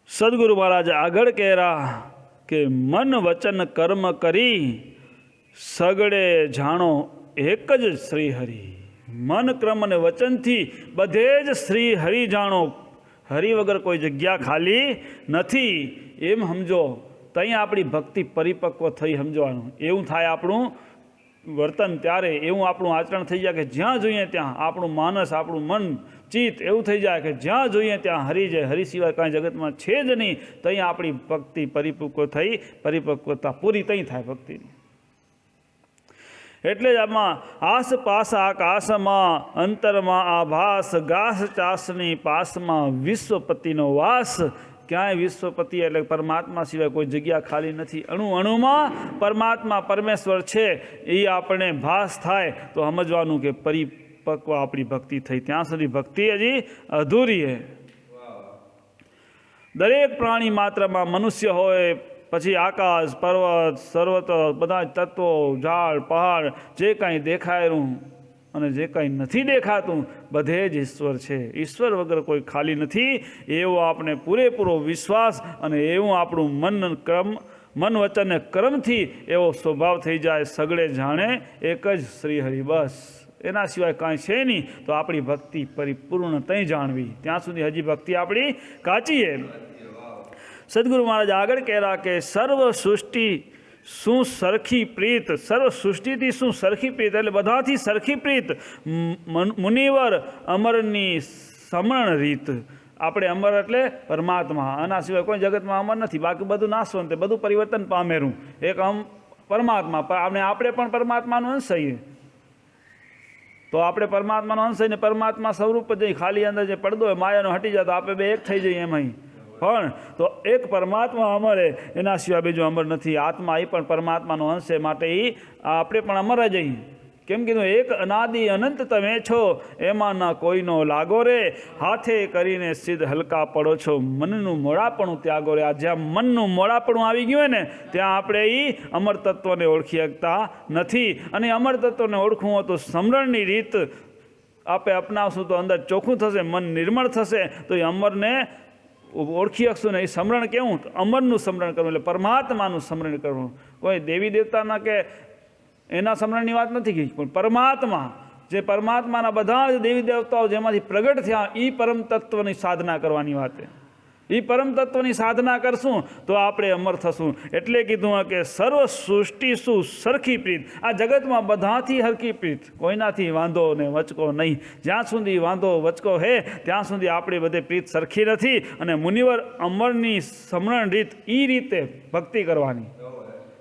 સદગુરુ મહારાજ આગળ કહેરા કે મન વચન કર્મ કરી સગડે જાણો એક જ શ્રી હરિ। મન કર્મ અને વચનથી બધે જ શ્રી હરિ જાણો। હરિ વગર કોઈ જગ્યા ખાલી નથી એમ સમજો। ત્યાં આપણી ભક્તિ પરિપક્વ થઈ સમજવાનું। એવું થાય આપણું વર્તન ત્યારે, એવું આપણું આચરણ થઈ જાય કે જ્યાં જોઈએ ત્યાં આપણું માનસ, આપણું મન ચિત્ત એવું થઈ જાય કે જ્યાં જોઈએ ત્યાં હરિ છે, હરિ સિવાય કાંઈ જગતમાં છે જ નહીં। ત્યાં આપણી ભક્તિ પરિપક્વ થઈ, પરિપક્વતા પૂરી ત્યાં થાય ભક્તિની। એટલે જ આમાં આસપાસ આકાશમાં અંતરમાં આભાસ, ગાસ ચાસની પાસમાં વિશ્વપતિનો વાસ। ક્યાંય વિશ્વપતિ એટલે પરમાત્મા સિવાય કોઈ જગ્યા ખાલી નથી। અણુ અણુમાં પરમાત્મા પરમેશ્વર છે એ આપણે ભાસ થાય તો સમજવાનું કે પરિપક્વ આપણી ભક્તિ થઈ। ત્યાં સુધી ભક્તિ હજી અધૂરી છે। દરેક પ્રાણી માત્રમાં મનુષ્ય હોય, પછી આકાશ, પર્વત, સર્વત, બધા તત્વો, ઝાડ, પહાડ, જે કાંઈ દેખાયેલું અને જે કાંઈ નથી દેખાતું બધે જ ઈશ્વર છે। ઈશ્વર વગર કોઈ ખાલી નથી એવો આપણે પૂરેપૂરો વિશ્વાસ અને એવું આપણું મન વચન અને કર્મથી એવો સ્વભાવ થઈ જાય। સગળે જાણે એક જ શ્રી હરિ, બસ એના સિવાય કાંઈ છે નહીં। તો આપણી ભક્તિ પરિપૂર્ણ ત્યાં જાણવી, ત્યાં સુધી હજી ભક્તિ આપણી કાચી છે। સદગુરુ મહારાજ આગળ કહેરા કે સર્વ સૃષ્ટિ શું સરખી પ્રીત। સર્વ સૃષ્ટિથી શું સરખી પ્રીત એટલે બધાથી સરખી પ્રીત। મુનિવર અમરની સમરણ રીત। આપણે અમર એટલે પરમાત્મા, આના સિવાય કોઈ જગતમાં અમર નથી। બાકી બધું નાશવંત, બધું પરિવર્તન પામેલું એક પરમાત્મા। આપણે પણ પરમાત્માનો અંશ છીએ તો આપણે પરમાત્માનો અંશ ને પરમાત્મા સ્વરૂપ જ ખાલી અંદર જે પડદો હોય માયાનો હટી જાય તો આપણે બે એક થઈ જઈએ એમાં। પણ તો એક પરમાત્મા અમર છે, એના સિવાય બીજું અમર નથી। આત્મા એ પણ પરમાત્માનો અંશ છે, માટે એ આપણે પણ અમર જ અહીં। કેમ કીધું? એક અનાદિ અનંત તમે છો, એમાં ના કોઈનો લાગો રે। હાથે કરીને સિદ્ધ હલકા પડો છો, મનનું મોડાપણું ત્યાગો રે। આ જ્યાં મનનું મોડાપણું આવી ગયું હોય ને ત્યાં આપણે એ અમર તત્વને ઓળખી શકતા નથી। અને અમર તત્વને ઓળખવું હોય તો સમરણની રીત આપણે અપનાવશું તો અંદર ચોખ્ખું થશે, મન નિર્મળ થશે, તો એ અમરને ઓળખી શકશું ને। એ સમરણ કેવું? અમરનું સમરણ કરવું એટલે પરમાત્માનું સમરણ કરવું। કોઈ દેવી દેવતાના કે એના સમરણની વાત નથી કહી, પણ પરમાત્મા, જે પરમાત્માના બધા જ દેવી દેવતાઓ જેમાંથી પ્રગટ થયા એ પરમ તત્વની સાધના કરવાની વાત છે। એ પરમ તત્વની સાધના કરશું તો આપણે અમર થશું। એટલે કીધું કે સર્વ સૃષ્ટિ શું સરખી પ્રીત। આ જગતમાં બધાથી હરખી પ્રીત, કોઈનાથી વાંધો ને વચકો નહીં। જ્યાં સુધી વાંધો વચકો હે ત્યાં સુધી આપણી બધે પ્રીત સરખી નથી। અને મુનિવર અમરની સમરણ રીત એ રીતે ભક્તિ કરવાની।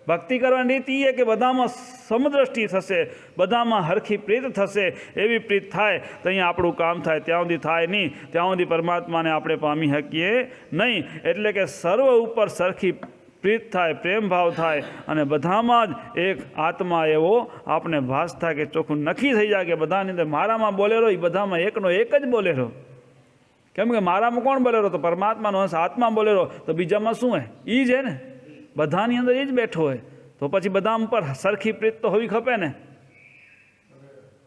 ભક્તિ કરવાની રીત એ કે બધામાં સમદ્રષ્ટિ થશે, બધામાં હરખી પ્રીત થશે। એવી પ્રીત થાય તો અહીંયા આપણું કામ થાય, ત્યાં સુધી થાય નહીં, ત્યાં સુધી પરમાત્માને આપણે પામી શકીએ નહીં। એટલે કે સર્વ ઉપર સરખી પ્રીત થાય, પ્રેમ ભાવ થાય અને બધામાં જ એક આત્મા એવો આપણે ભાસ થાય કે ચોખ્ખું નક્કી થઈ જાય કે બધાની અંદર મારામાં બોલેરો એ બધામાં એકનો એક જ બોલેરો। કેમ કે મારામાં કોણ બોલેરો? તો પરમાત્માનો અંશ આત્મા બોલેરો, તો બીજામાં શું હે? એ જ હે ને, બધાની અંદર એ જ બેઠો હોય। તો પછી બધા ઉપર સરખી પ્રીત તો હોવી ખપે ને।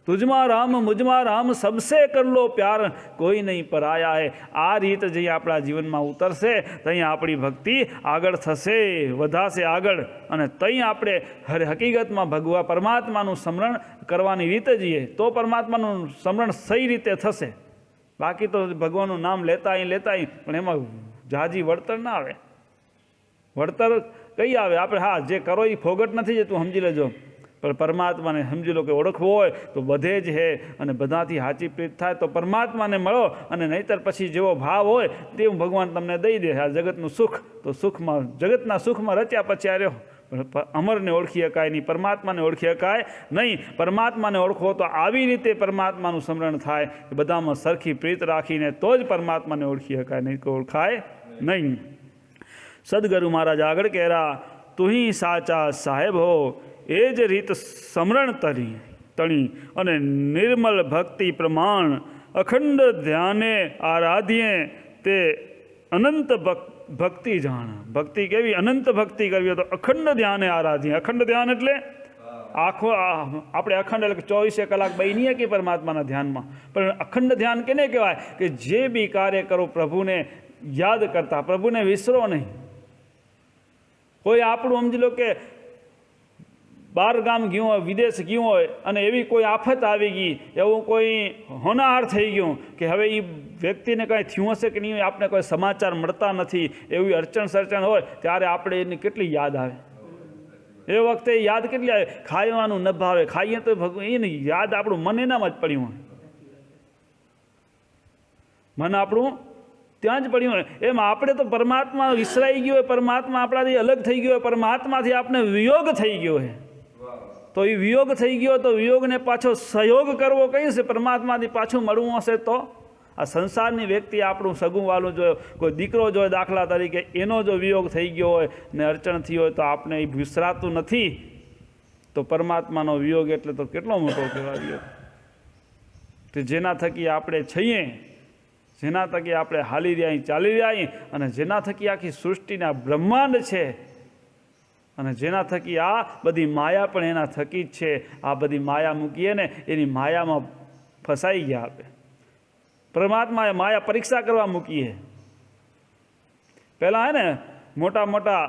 તુજમાં રામ મુજમાં રામ સબસે કર લો પ્યાર, કોઈ નહીં પરાયા હે। આ રીત જે આપણા જીવનમાં ઉતરશે ત્યાં આપણી ભક્તિ આગળ થશે, વધાશે આગળ। અને ત્યાં આપણે હકીકતમાં પરમાત્માનું સ્મરણ કરવાની રીત જઈએ તો પરમાત્માનું સ્મરણ સહી રીતે થશે। બાકી તો ભગવાનનું નામ લેતા પણ એમાં જાજી વળતર ના આવે। વળતર કઈ આવે? આપણે હા જે કરો એ ફોગટ નથી જતું, સમજી લેજો। પણ પરમાત્માને સમજી લો કે ઓળખવો હોય તો બધે જ હે અને બધાથી સાચી પ્રીત થાય તો પરમાત્માને મળો। અને નહીંતર પછી જેવો ભાવ હોય તેવું ભગવાન તમને દઈ દે। આ જગતનું સુખ તો સુખમાં, જગતના સુખમાં રચ્યા પછી આ રહ્યો, પણ અમરને ઓળખી શકાય નહીં, પરમાત્માને ઓળખી શકાય નહીં। પરમાત્માને ઓળખો તો આવી રીતે પરમાત્માનું સ્મરણ થાય કે બધામાં સરખી પ્રીત રાખીને તો જ પરમાત્માને ઓળખી શકાય, નહીં તો ઓળખાય નહીં। સદગુરુ મહારાજ આગળ કહેરા તુહી સાચા સાહેબ હો, એ જ રીત સમરણ તણી અને નિર્મલ ભક્તિ પ્રમાણ। અખંડ ધ્યાને આરાધ્યે તે અનંત ભક્તિ જાણ। ભક્તિ કેવી? અનંત ભક્તિ કરવી હોય તો અખંડ ધ્યાને આરાધ્ય। અખંડ ધ્યાન એટલે આખો આપણે અખંડ એટલે 24 કલાક બનીએ કે પરમાત્માના ધ્યાનમાં, પણ અખંડ ધ્યાન કેને કહેવાય? કે જે બી કાર્ય કરો પ્રભુને યાદ કરતા, પ્રભુને વિસરો નહીં. કોઈ આપણું સમજી લો કે બહાર ગામ ગયું હોય, વિદેશ ગયું હોય અને એવી કોઈ આફત આવી ગઈ, એવું કોઈ હોનાર થઈ ગયું કે હવે એ વ્યક્તિને કાંઈ થયું હશે કે નહીં, આપણે કોઈ સમાચાર મળતા નથી, એવી અડચણ સરચણ હોય, ત્યારે આપણે એની કેટલી યાદ આવે. એ વખતે યાદ કેટલી આવે, ખાવાનું ન ભાવે, ખાઈએ તો એની યાદ આપણું મન એનામાં જ પડ્યું હોય, મન આપણું ત્યાં જ પડ્યું હોય. એમ આપણે તો પરમાત્મા વિસરાઈ ગયો હોય, પરમાત્મા આપણાથી અલગ થઈ ગયો હોય, પરમાત્માથી આપણે વિયોગ થઈ ગયો હોય. તો એ વિયોગ થઈ ગયો તો વિયોગને પાછો સહયોગ કરવો કઈ છે? પરમાત્માથી પાછું મળવું હશે તો આ સંસારની વ્યક્તિ આપણું સગું વાલું જો કોઈ દીકરો જો દાખલા તરીકે એનો જો વિયોગ થઈ ગયો હોય ને અડચણ થઈ હોય તો આપણે એ વિસરાતું નથી. તો પરમાત્માનો વિયોગ એટલે તો કેટલો મોટો કહેવાય વિયોગ, કે જેના થકી આપણે છીએ, જેના થકી આપણે હાલી રહ્યા, ચાલી રહ્યા, અને જેના થકી આખી સૃષ્ટિના બ્રહ્માંડ છે, અને જેના થકી આ બધી માયા પણ એના થકી જ છે. આ બધી માયા મૂકીએ ને એની માયામાં ફસાઈ ગયા આપણે. પરમાત્માએ માયા પરીક્ષા કરવા મૂકીએ. પહેલાં હે ને મોટા મોટા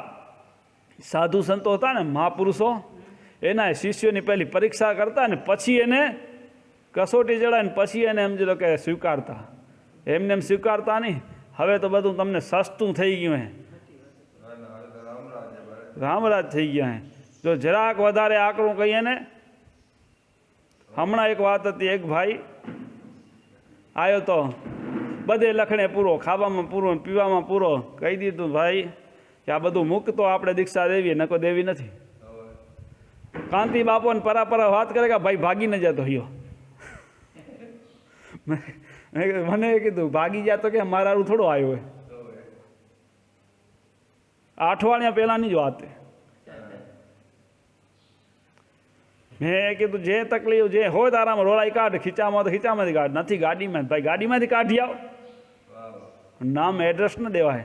સાધુ સંતો હતા ને, મહાપુરુષો, એના શિષ્યોની પહેલી પરીક્ષા કરતા ને પછી એને કસોટી ચડાવીને પછી એને સમજી લો કે સ્વીકારતા. એમને એમ સ્વીકારતા નહીં. હવે તો બધું તમને સસ્તું થઈ ગયું હે, રામરાજ થઈ ગયા હે. જો જરાક વધારે આકરું કહીએ ને, હમણાં એક વાત હતી, એક ભાઈ આવ્યો તો બધે લખણે પૂરો, ખાવામાં પૂરો, પીવામાં પૂરો, કહી દીધું ભાઈ કે આ બધું મૂકતો આપણે દીક્ષા દેવી, નકો દેવી નથી. કાંતિ બાપોને પરાપરા વાત કરે કે ભાઈ ભાગી ન જતો હિયો. મને કીધું ભાગી જતો કે મારા થોડો આવ્યો હોય. અઠવાડિયા પહેલાંની જ વાત. મેં કીધું જે તકલીફ જે હોય તારામાં રોલાઈ કાઢ, ખીચામાં તો ખીચામાંથી કાઢ, નથી ગાડીમાં, ભાઈ ગાડીમાંથી કાઢી આવ. નામ એડ્રેસ ન દેવાય,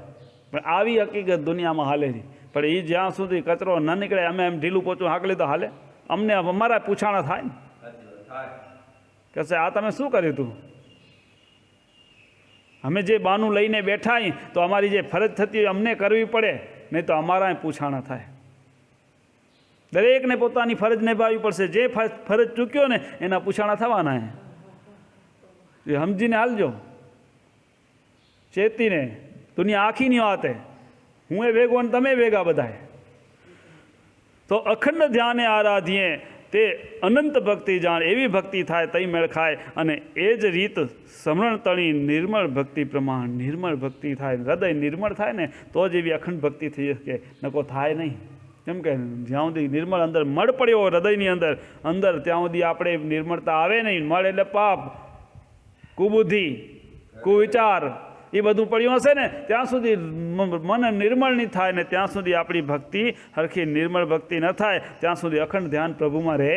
પણ આવી હકીકત દુનિયામાં હાલે છે. પણ એ જ્યાં સુધી કચરો ન નીકળે, અમે એમ ઢીલું પોચું હાંકલી તો હાલે? અમને અમારા પૂછાણા થાય ને, કહેશે આ તમે શું કર્યું તું? અમે જે બાનું લઈને બેઠા તો અમારી જે ફરજ થતી હોય અમને કરવી પડે, નહીં તો અમારા પૂછાણા થાય. દરેકને પોતાની ફરજ નિભાવવી પડશે. જે ફરજ ચૂક્યો ને એના પૂછાણા થવાના એ સમજીને હાલજો, ચેતીને. દુનિયા આખીની વાત હે, હું એ ભેગો ને તમે ભેગા બધાએ. તો અખંડ ધ્યાને આરાધીએ તે અનંત ભક્તિ જાણ, એવી ભક્તિ થાય તઈ મેળ ખાય. અને એ જ રીત સમરણ તણી નિર્મળ ભક્તિ પ્રમાણ, નિર્મળ ભક્તિ થાય, હૃદય નિર્મળ થાય ને તો જ એવી અખંડ ભક્તિ થઈ શકે, નકો થાય નહીં. કેમ કે જ્યાં સુધી નિર્મળ અંદર મળ પડ્યો હોય હૃદયની અંદર ત્યાં સુધી આપણે નિર્મળતા આવે નહીં. મળ એટલે પાપ, કુબુદ્ધિ, કુવિચાર, એ બધું પડ્યું હશે ને ત્યાં સુધી મન નિર્મળ નહીં થાય, ને ત્યાં સુધી આપણી ભક્તિ હરખી નિર્મળ ભક્તિ ન થાય, ત્યાં સુધી અખંડ ધ્યાન પ્રભુમાં રહે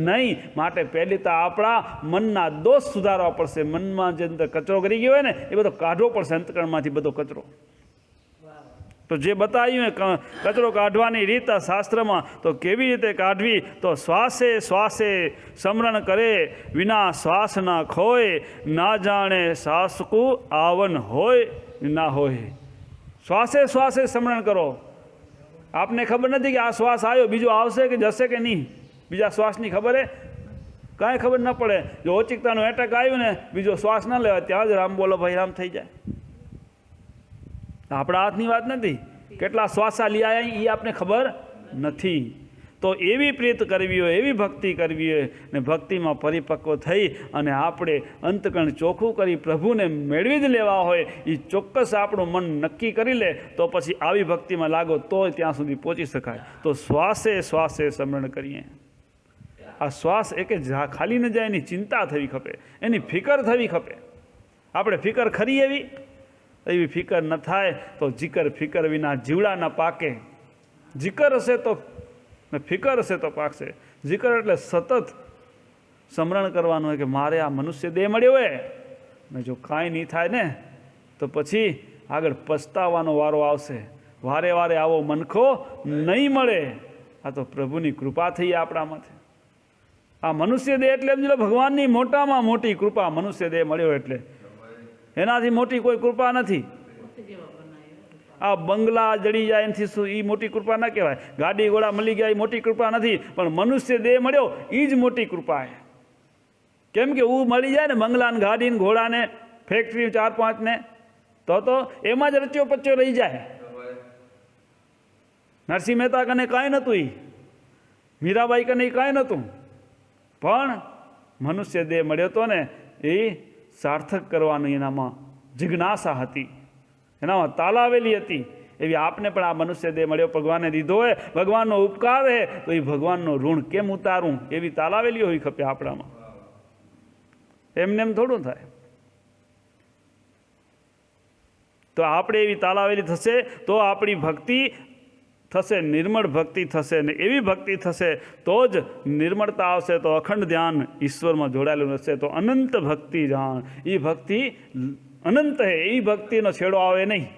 નહીં. માટે પહેલી તો આપણા મનના દોષ સુધારવા પડશે. મનમાં જે અંદર કચરો કરી ગયો હોય ને એ બધો કાઢવો પડશે, અંતકરણમાંથી બધો કચરો. તો જે બતાવ્યું કચરો કાઢવાની રીત શાસ્ત્રમાં, તો કેવી રીતે કાઢવી? તો શ્વાસે શ્વાસે સમરણ કરે, વિના શ્વાસ ના ખોય, ના જાણે શ્વાસકું આવન હોય ના હોય. શ્વાસે શ્વાસે સમરણ કરો. આપને ખબર નથી કે આ શ્વાસ આવ્યો, બીજો આવશે કે જશે કે નહીં, બીજા શ્વાસની ખબર હે? કાંઈ ખબર ન પડે. જો ઓચિકતાનું એટેક આવ્યું ને બીજો શ્વાસ ન લેવાય, ત્યાં જ રામ બોલો ભાઈ રામ થઈ જાય. આપણા હાથની વાત નથી. કેટલા શ્વાસા લિયા એ આપને ખબર નથી. તો એવી પ્રીત કરવી હોય, એવી ભક્તિ કરવી હોય, ને ભક્તિમાં પરિપક્વ થઈ અને આપણે અંતકણ ચોખ્ખું કરી પ્રભુને મેળવી જ લેવા હોય, એ ચોક્કસ આપણું મન નક્કી કરી લે તો પછી આવી ભક્તિમાં લાગો તો ત્યાં સુધી પહોંચી શકાય. તો શ્વાસે શ્વાસે સ્મરણ કરીએ. આ શ્વાસ એ કે ખાલી ન જાય એની ચિંતા થવી ખપે, એની ફિકર થવી ખપે. આપણે ફિકર ખરી એવી ફિકર ન થાય તો જીકર ફિકર વિના જીવડા ન પાકે. જીકર હશે તો ફિકર હશે તો પાકશે. જીકર એટલે સતત સ્મરણ કરવાનું હોય કે મારે આ મનુષ્ય દેહ મળ્યો હોય ને જો કાંઈ નહીં થાય ને તો પછી આગળ પછતાવાનો વારો આવશે. વારે વારે આવો મનખો નહીં મળે. આ તો પ્રભુની કૃપા થઈ આપણામાંથી. આ મનુષ્ય દેહ એટલે સમજી લો ભગવાનની મોટામાં મોટી કૃપા. મનુષ્ય દેહ મળ્યો એટલે એનાથી મોટી કોઈ કૃપા નથી. આ બંગલા જડી જાય એનાથી શું એ મોટી કૃપા ના કહેવાય? ગાડી ઘોડા મળી ગયા એ મોટી કૃપા નથી, પણ મનુષ્ય દેહ મળ્યો એ જ મોટી કૃપા છે. કેમ કે હું મળી જાય ને બંગલા ને ગાડી ને ઘોડા ને ફેક્ટરી 4-5 ને, તો એમાં જ રચ્યો પચ્યો રહી જાય. નરસિંહ મહેતા કને કાંઈ નહોતું, એ મીરાબાઈ કને કાંઈ નહોતું, પણ મનુષ્ય દેહ મળ્યો હતો ને એ સાર્થક કરવાની એનામાં જિજ્ઞાસા હતી, એનામાં તાલાવેલી હતી. એવી આપને પણ આ મનુષ્ય દેહ મળ્યો ભગવાને દીધો હોય, ભગવાનનો ઉપકાર હે, તો એ ભગવાનનો ઋણ કેમ ઉતારું એવી તાલાવેલી હોવી ખપે આપણામાં. એમને એમ થોડું થાય. તો આપણે એવી તાલાવેલી થશે તો આપણી ભક્તિ થશે, નિર્મળ ભક્તિ થશે, ને એવી ભક્તિ થશે તો જ નિર્મળતા આવશે, તો અખંડ ધ્યાન ઈશ્વરમાં જોડાયેલું રહેશે, તો અનંત ભક્તિ જાણ. એ ભક્તિ અનંત હે, એ ભક્તિનો છેડો આવે નહીં,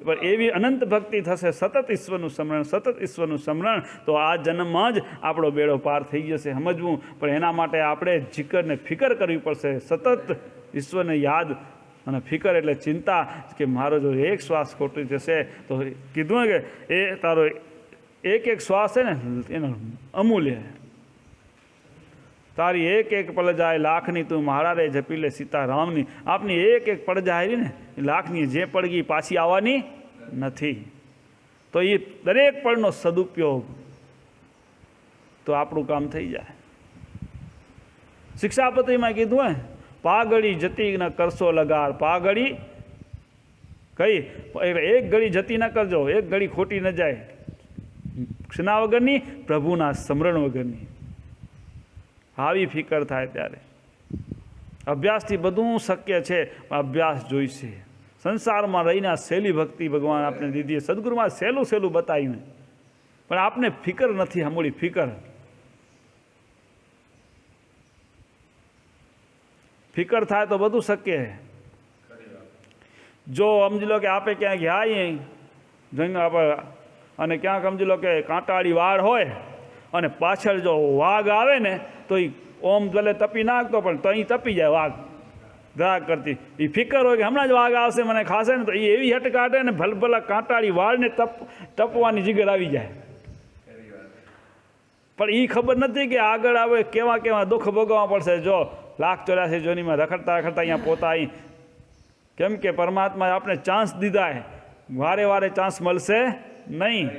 પણ એવી અનંત ભક્તિ થશે, સતત ઈશ્વરનું સ્મરણ, સતત ઈશ્વરનું સ્મરણ. તો આ જન્મમાં જ આપણો બેડો પાર થઈ જશે, સમજવું. પણ એના માટે આપણે જીકર ને ફિકર કરવી પડશે, સતત ઈશ્વરને યાદ. અને ફિકર એટલે ચિંતા કે મારો જો એક શ્વાસ ખોટી જશે તો કીધું ને કે એ તારો એક શ્વાસ છે ને એનો અમૂલ્ય, તારી એક પળ જાય લાખની, તું મારા રે જપી લે સીતારામની. આપની એક પળ જાય ને લાખની, જે પડગી પાછી આવવાની નથી. તો એ દરેક પળનો સદુપયોગ, તો આપણું કામ થઈ જાય. શિક્ષાપત્રીમાં કીધું હે, પાઘડી જતી ન કરશો લગાર. પાઘડી કઈ એક ઘડી જતી ન કરજો, એક ઘડી ખોટી ન જાય. ક્ષના વગરની, પ્રભુના સ્મરણ વગરની. આવી ફિકર થાય ત્યારે અભ્યાસથી બધું શક્ય છે, પણ અભ્યાસ જોઈશે. સંસારમાં રહીને સહેલી ભક્તિ ભગવાન આપણે દીધી, સદગુરુમાં સહેલું સહેલું બતાવ્યું, પણ આપને ફિકર નથી સાંભળી. ફિકર થાય તો બધું શક્ય છે. જો સમજી લો કે આપે ક્યાંક ગયા જંગલ અને ક્યાંક સમજી લો કે કાંટાળી વાળ હોય અને પાછળ જો વાઘ આવે ને તો એ ઓમ ભલે તપી નાખતો, પણ તો અહીં તપી જાય વાઘ ધરાક કરતી. એ ફિકર હોય કે હમણાં જ વાઘ આવશે મને ખાશે ને, તો એ એવી હટ કાઢે ને ભલભલા કાંટાળી વાળને ટપવાની જીગર આવી જાય. પણ એ ખબર નથી કે આગળ આવે કેવા કેવા દુઃખ ભોગવવા પડશે. જો 1,84 જોનીમાં રખડતા રખડતા અહીંયા પોતા અહીં. કેમ કે પરમાત્માએ આપણે ચાન્સ દીધા છે, વારે વારે ચાન્સ મળશે નહીં.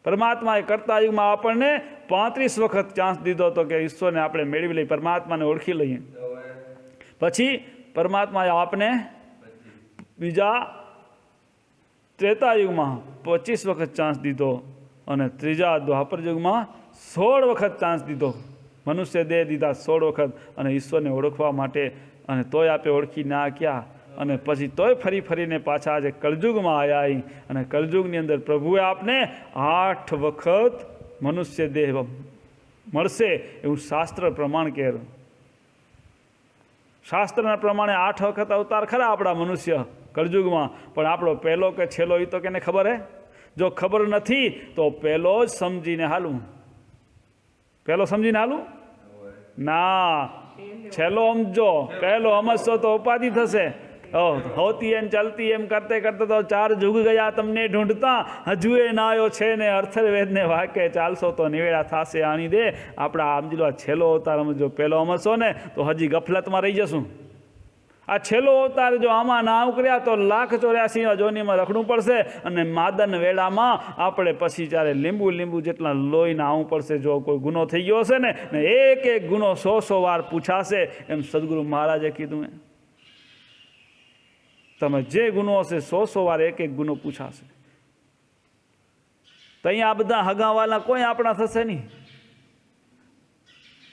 પરમાત્માએ કરતા યુગમાં આપણને 35 વખત ચાન્સ દીધો હતો કે ઈશ્વરને આપણે મેળવી લઈએ, પરમાત્માને ઓળખી લઈએ. પછી પરમાત્માએ આપને બીજા ત્રેતા યુગમાં 25 વખત ચાન્સ દીધો, અને ત્રીજા દ્વાપર યુગમાં 16 વખત ચાન્સ દીધો. મનુષ્ય દેહ દીધા 16 વખત, અને ઈશ્વરને ઓળખવા માટે. અને તોય આપે ઓળખી ના ક્યાં, અને પછી તોય ફરી ફરીને પાછા આજે કળજુગમાં આવ્યા. અને કળજુગની અંદર પ્રભુએ આપને 8 વખત મનુષ્ય દેહ મળશે એવું શાસ્ત્ર પ્રમાણ કહે. શાસ્ત્રના પ્રમાણે 8 વખત અવતાર ખરા આપણા મનુષ્ય કળજુગમાં, પણ આપણો પહેલો કે છેલ્લો એ તો કેને ખબર હે? જો ખબર નથી તો પહેલો જ સમજીને હાલું. પહેલો સમજીને હાલું ના, છેલ્લો સમજો. પહેલો સમજશો તો ઉપાધિ થશે. હોતી એમ ચાલતી એમ કરતે કરતે તો 4 જુગ ગયા તમને ઢૂંઢતા, હજુ એ ના આવ્યો છે ને અર્થવેદને વાકે. ચાલશો તો નિવેડા થશે આણી દે. આપણા સમજી લો છેલ્લો અવતાર સમજો. પહેલો સમજશો ને તો હજી ગફલતમાં રહી જશું. આ છેલ્લો અવતાર જો આમાં ના ઉકર્યા તો 1,84 જોનીમાં રખડવું પડશે, અને માદન વેળામાં આપણે પછી જ્યારે લીંબુ જેટલા લોહીને આવવું પડશે. જો કોઈ ગુનો થઈ ગયો હશે ને એક ગુનો 100 વાર પૂછાશે, એમ સદગુરુ મહારાજે કીધું. તમે જે ગુનો હશે 100 વાર એક ગુનો પૂછાશે. તો અહીંયા આ બધા હગાવાલા કોઈ આપણા થશે નહીં.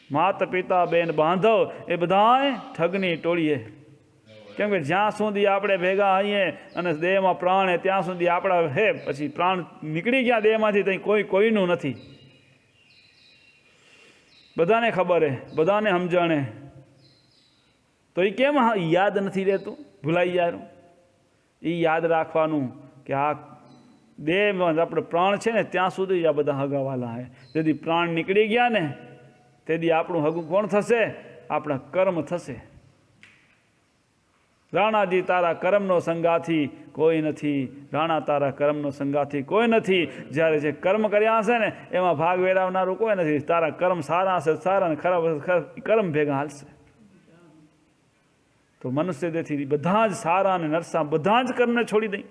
માતા પિતા બેન બાંધવ એ બધા ઠગની ટોળીએ. કેમ કે જ્યાં સુધી આપણે ભેગા આવીએ અને દેહમાં પ્રાણ હે ત્યાં સુધી આપણા હે, પછી પ્રાણ નીકળી ગયા દેહમાંથી ત્યાં કોઈનું નથી. બધાને ખબર હે, બધાને સમજણે. તો એ કેમ યાદ નથી રહેતું, ભૂલાઈ જાય? એ યાદ રાખવાનું કે આ દેહમાં આપણે પ્રાણ છે ને ત્યાં સુધી આ બધા હગાવાલા હે. જેથી પ્રાણ નીકળી ગયા ને તેથી આપણું હગું કોણ થશે? આપણા કર્મ થશે. રાણાજી તારા કર્મનો સંગાથી કોઈ નથી, રાણા તારા કર્મનો સંગાથી કોઈ નથી. જ્યારે જે કર્મ કર્યા હશે ને એમાં ભાગ વેરાવનારું કોઈ નથી. તારા કર્મ સારા હશે સારા, ને ખરાબ હશે ખરાબ, કર્મ ભેગા હાલશે. તો મનુષ્ય દેહથી બધા જ સારા અને નરસા બધા જ કર્મને છોડી દઈ,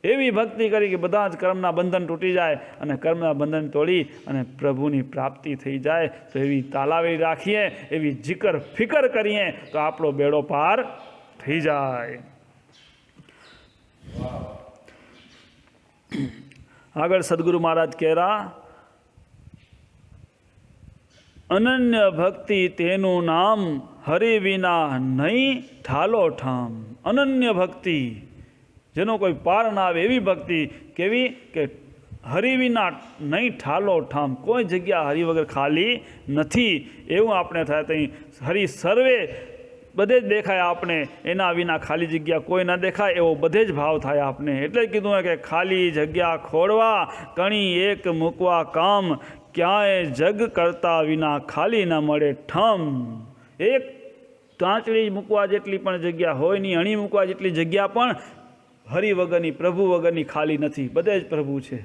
એવી ભક્તિ કરી કે બધા જ કર્મના બંધન તૂટી જાય અને કર્મના બંધન તોડી અને પ્રભુની પ્રાપ્તિ થઈ જાય. તો એવી તાલાવી રાખીએ, એવી જીકર ફિકર કરીએ તો આપણો બેડો પાર થઈ જાય. આગળ સદગુરુ મહારાજ કહેરા, અનન્ય ભક્તિ તેનું નામ, હરિ વિના નહીં ઠાલો ઠામ. અનન્ય ભક્તિ, જેનો કોઈ પાર ના આવે એવી ભક્તિ. કેવી કે હરિ વિના નહીં ઠાલો ઠામ, કોઈ જગ્યા હરિ વગર ખાલી નથી. એવું આપણે થાય તો હરિ સર્વે બધે જ દેખાય આપણે, એના વિના ખાલી જગ્યા કોઈ ન દેખાય એવો બધે જ ભાવ થાય આપણે. એટલે કીધું કે ખાલી જગ્યા ખોડવા, કણી એક મૂકવા કામ, ક્યાંય જગ કરતા વિના ખાલી ન મળે ઠમ. એક ચાંચડી મૂકવા જેટલી પણ જગ્યા હોય નહીં, અણી મૂકવા જેટલી જગ્યા પણ હરિ વગરની, પ્રભુ વગરની ખાલી નથી. બધે જ પ્રભુ છે.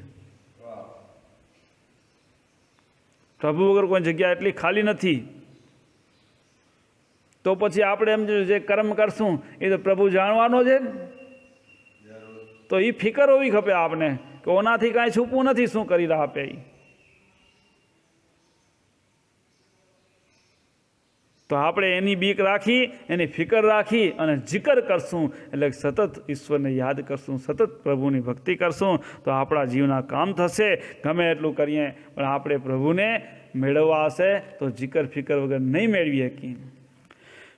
પ્રભુ વગર કોઈ જગ્યા એટલી ખાલી નથી. તો પછી આપણે એમ જે કર્મ કરશું એ તો પ્રભુ જાણવાનો છે. તો એ ફિકર હોવી ખપે આપને કે ઓનાથી કાંઈ છૂપવું નથી, શું કરી રહ્યા આપે. તો આપણે એની બીક રાખી, એની ફિકર રાખી અને જીકર કરશું, એટલે સતત ઈશ્વરને યાદ કરશું, સતત પ્રભુની ભક્તિ કરશું તો આપણા જીવના કામ થશે. ગમે એટલું કરીએ પણ આપણે પ્રભુને મેળવવા હશે તો જીકર ફિકર વગર નહીં મેળવી શકીએ.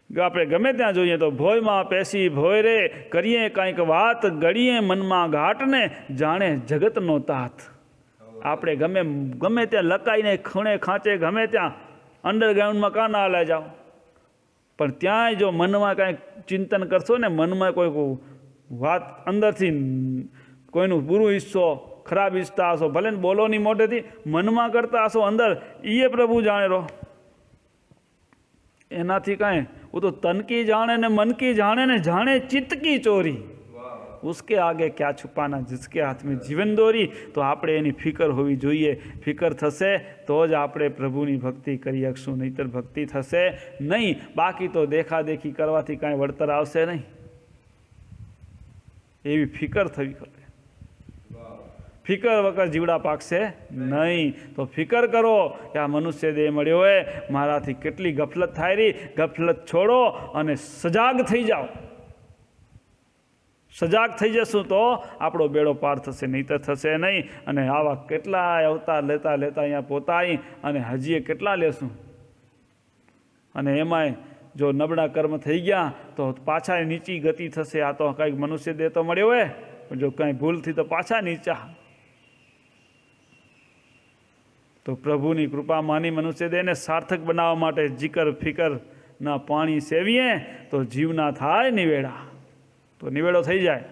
આપણે ગમે ત્યાં જોઈએ તો ભોયમાં પેસી ભોય રે, કરીએ કાંઈક વાત, ગળીએ મનમાં ઘાટને, જાણે જગતનો તાત. આપણે ગમે ત્યાં લકાઈને ખૂણે ખાંચે, ગમે ત્યાં અંડરગ્રાઉન્ડમાં કાં ના લઈ જાઓ, પણ ત્યાંય જો મનમાં કાંઈક ચિંતન કરશો ને, મનમાં કોઈ વાત અંદરથી કોઈનું બુરું ઈચ્છો, ખરાબ ઈચ્છતા હશો, ભલે ને બોલો નહીં મોઢેથી, મનમાં કરતા હશો અંદર, એ પ્રભુ જાણે રહો. એનાથી કાંઈ वो तो तन की जाने ने मन की जाने ने जाने चित्त की ચોરી, उसके आगे क्या છુપાના, जिसके हाथ में જીવન દોરી. તો આપણે એની ફિકર હોવી જોઈએ. ફિકર થશે તો જ આપણે પ્રભુની ભક્તિ કરી શકશું, નહીંતર ભક્તિ થશે નહીં. બાકી તો દેખાદેખી કરવાથી કાંઈ વળતર આવશે નહીં. એવી ફિકર થવી ખપે. ફિકર વગર જીવડા પાકશે નહીં. તો ફિકર કરો કે આ મનુષ્ય દેહ મળ્યો હોય, મારાથી કેટલી ગફલત થાય રહી. ગફલત છોડો અને સજાગ થઈ જાઓ. સજાગ થઈ જશું તો આપણો બેડો પાર થશે, નહીંતર થશે નહીં. અને આવા કેટલાય અવતાર લેતા લેતા અહીંયા પહોંચાઈ અને હજીએ કેટલા લેશું. અને એમાંય જો નબળા કર્મ થઈ ગયા તો પાછા નીચી ગતિ થશે. આ તો કંઈક મનુષ્ય દેહ તો મળ્યો હોય, પણ જો કંઈ ભૂલથી તો પાછા નીચા. તો પ્રભુની કૃપા માની મનુષ્ય દેહને સાર્થક બનાવવા માટે જીકર ફિકરના પાણી સેવીએ તો જીવના થાય નિવેડા. તો નિવેડો થઈ જાય.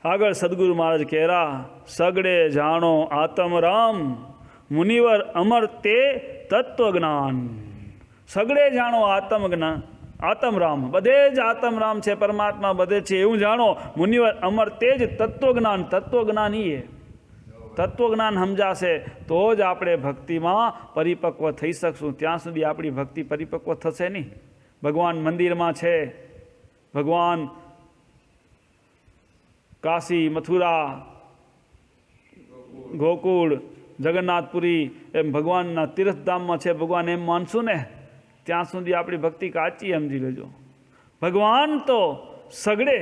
આગળ સદગુરુ મહારાજ કહેરા, સગડે જાણો આત્મ રામ, મુનિવર અમર તે તત્વ જ્ઞાન. સગડે જાણો આત્મ જ્ઞાન, આત્મ રામ, બધે જ આત્મ રામ છે, પરમાત્મા બધે છે એવું જાણો. મુનિવર અમર તે જ તત્વ જ્ઞાન. તત્વ જ્ઞાન એ તત્વજ્ઞાન સમજાશે તો જ આપણે ભક્તિમાં પરિપક્વ થઈ શકશું. ત્યાં સુધી આપણી ભક્તિ પરિપક્વ થશે નહીં. ભગવાન મંદિરમાં છે, ભગવાન કાશી, મથુરા, ગોકુળ, જગન્નાથપુરી એમ ભગવાનના તીર્થધામમાં છે, ભગવાન એમ માનશું ને ત્યાં સુધી આપણી ભક્તિ કાચી સમજી લેજો. ભગવાન તો સગડે,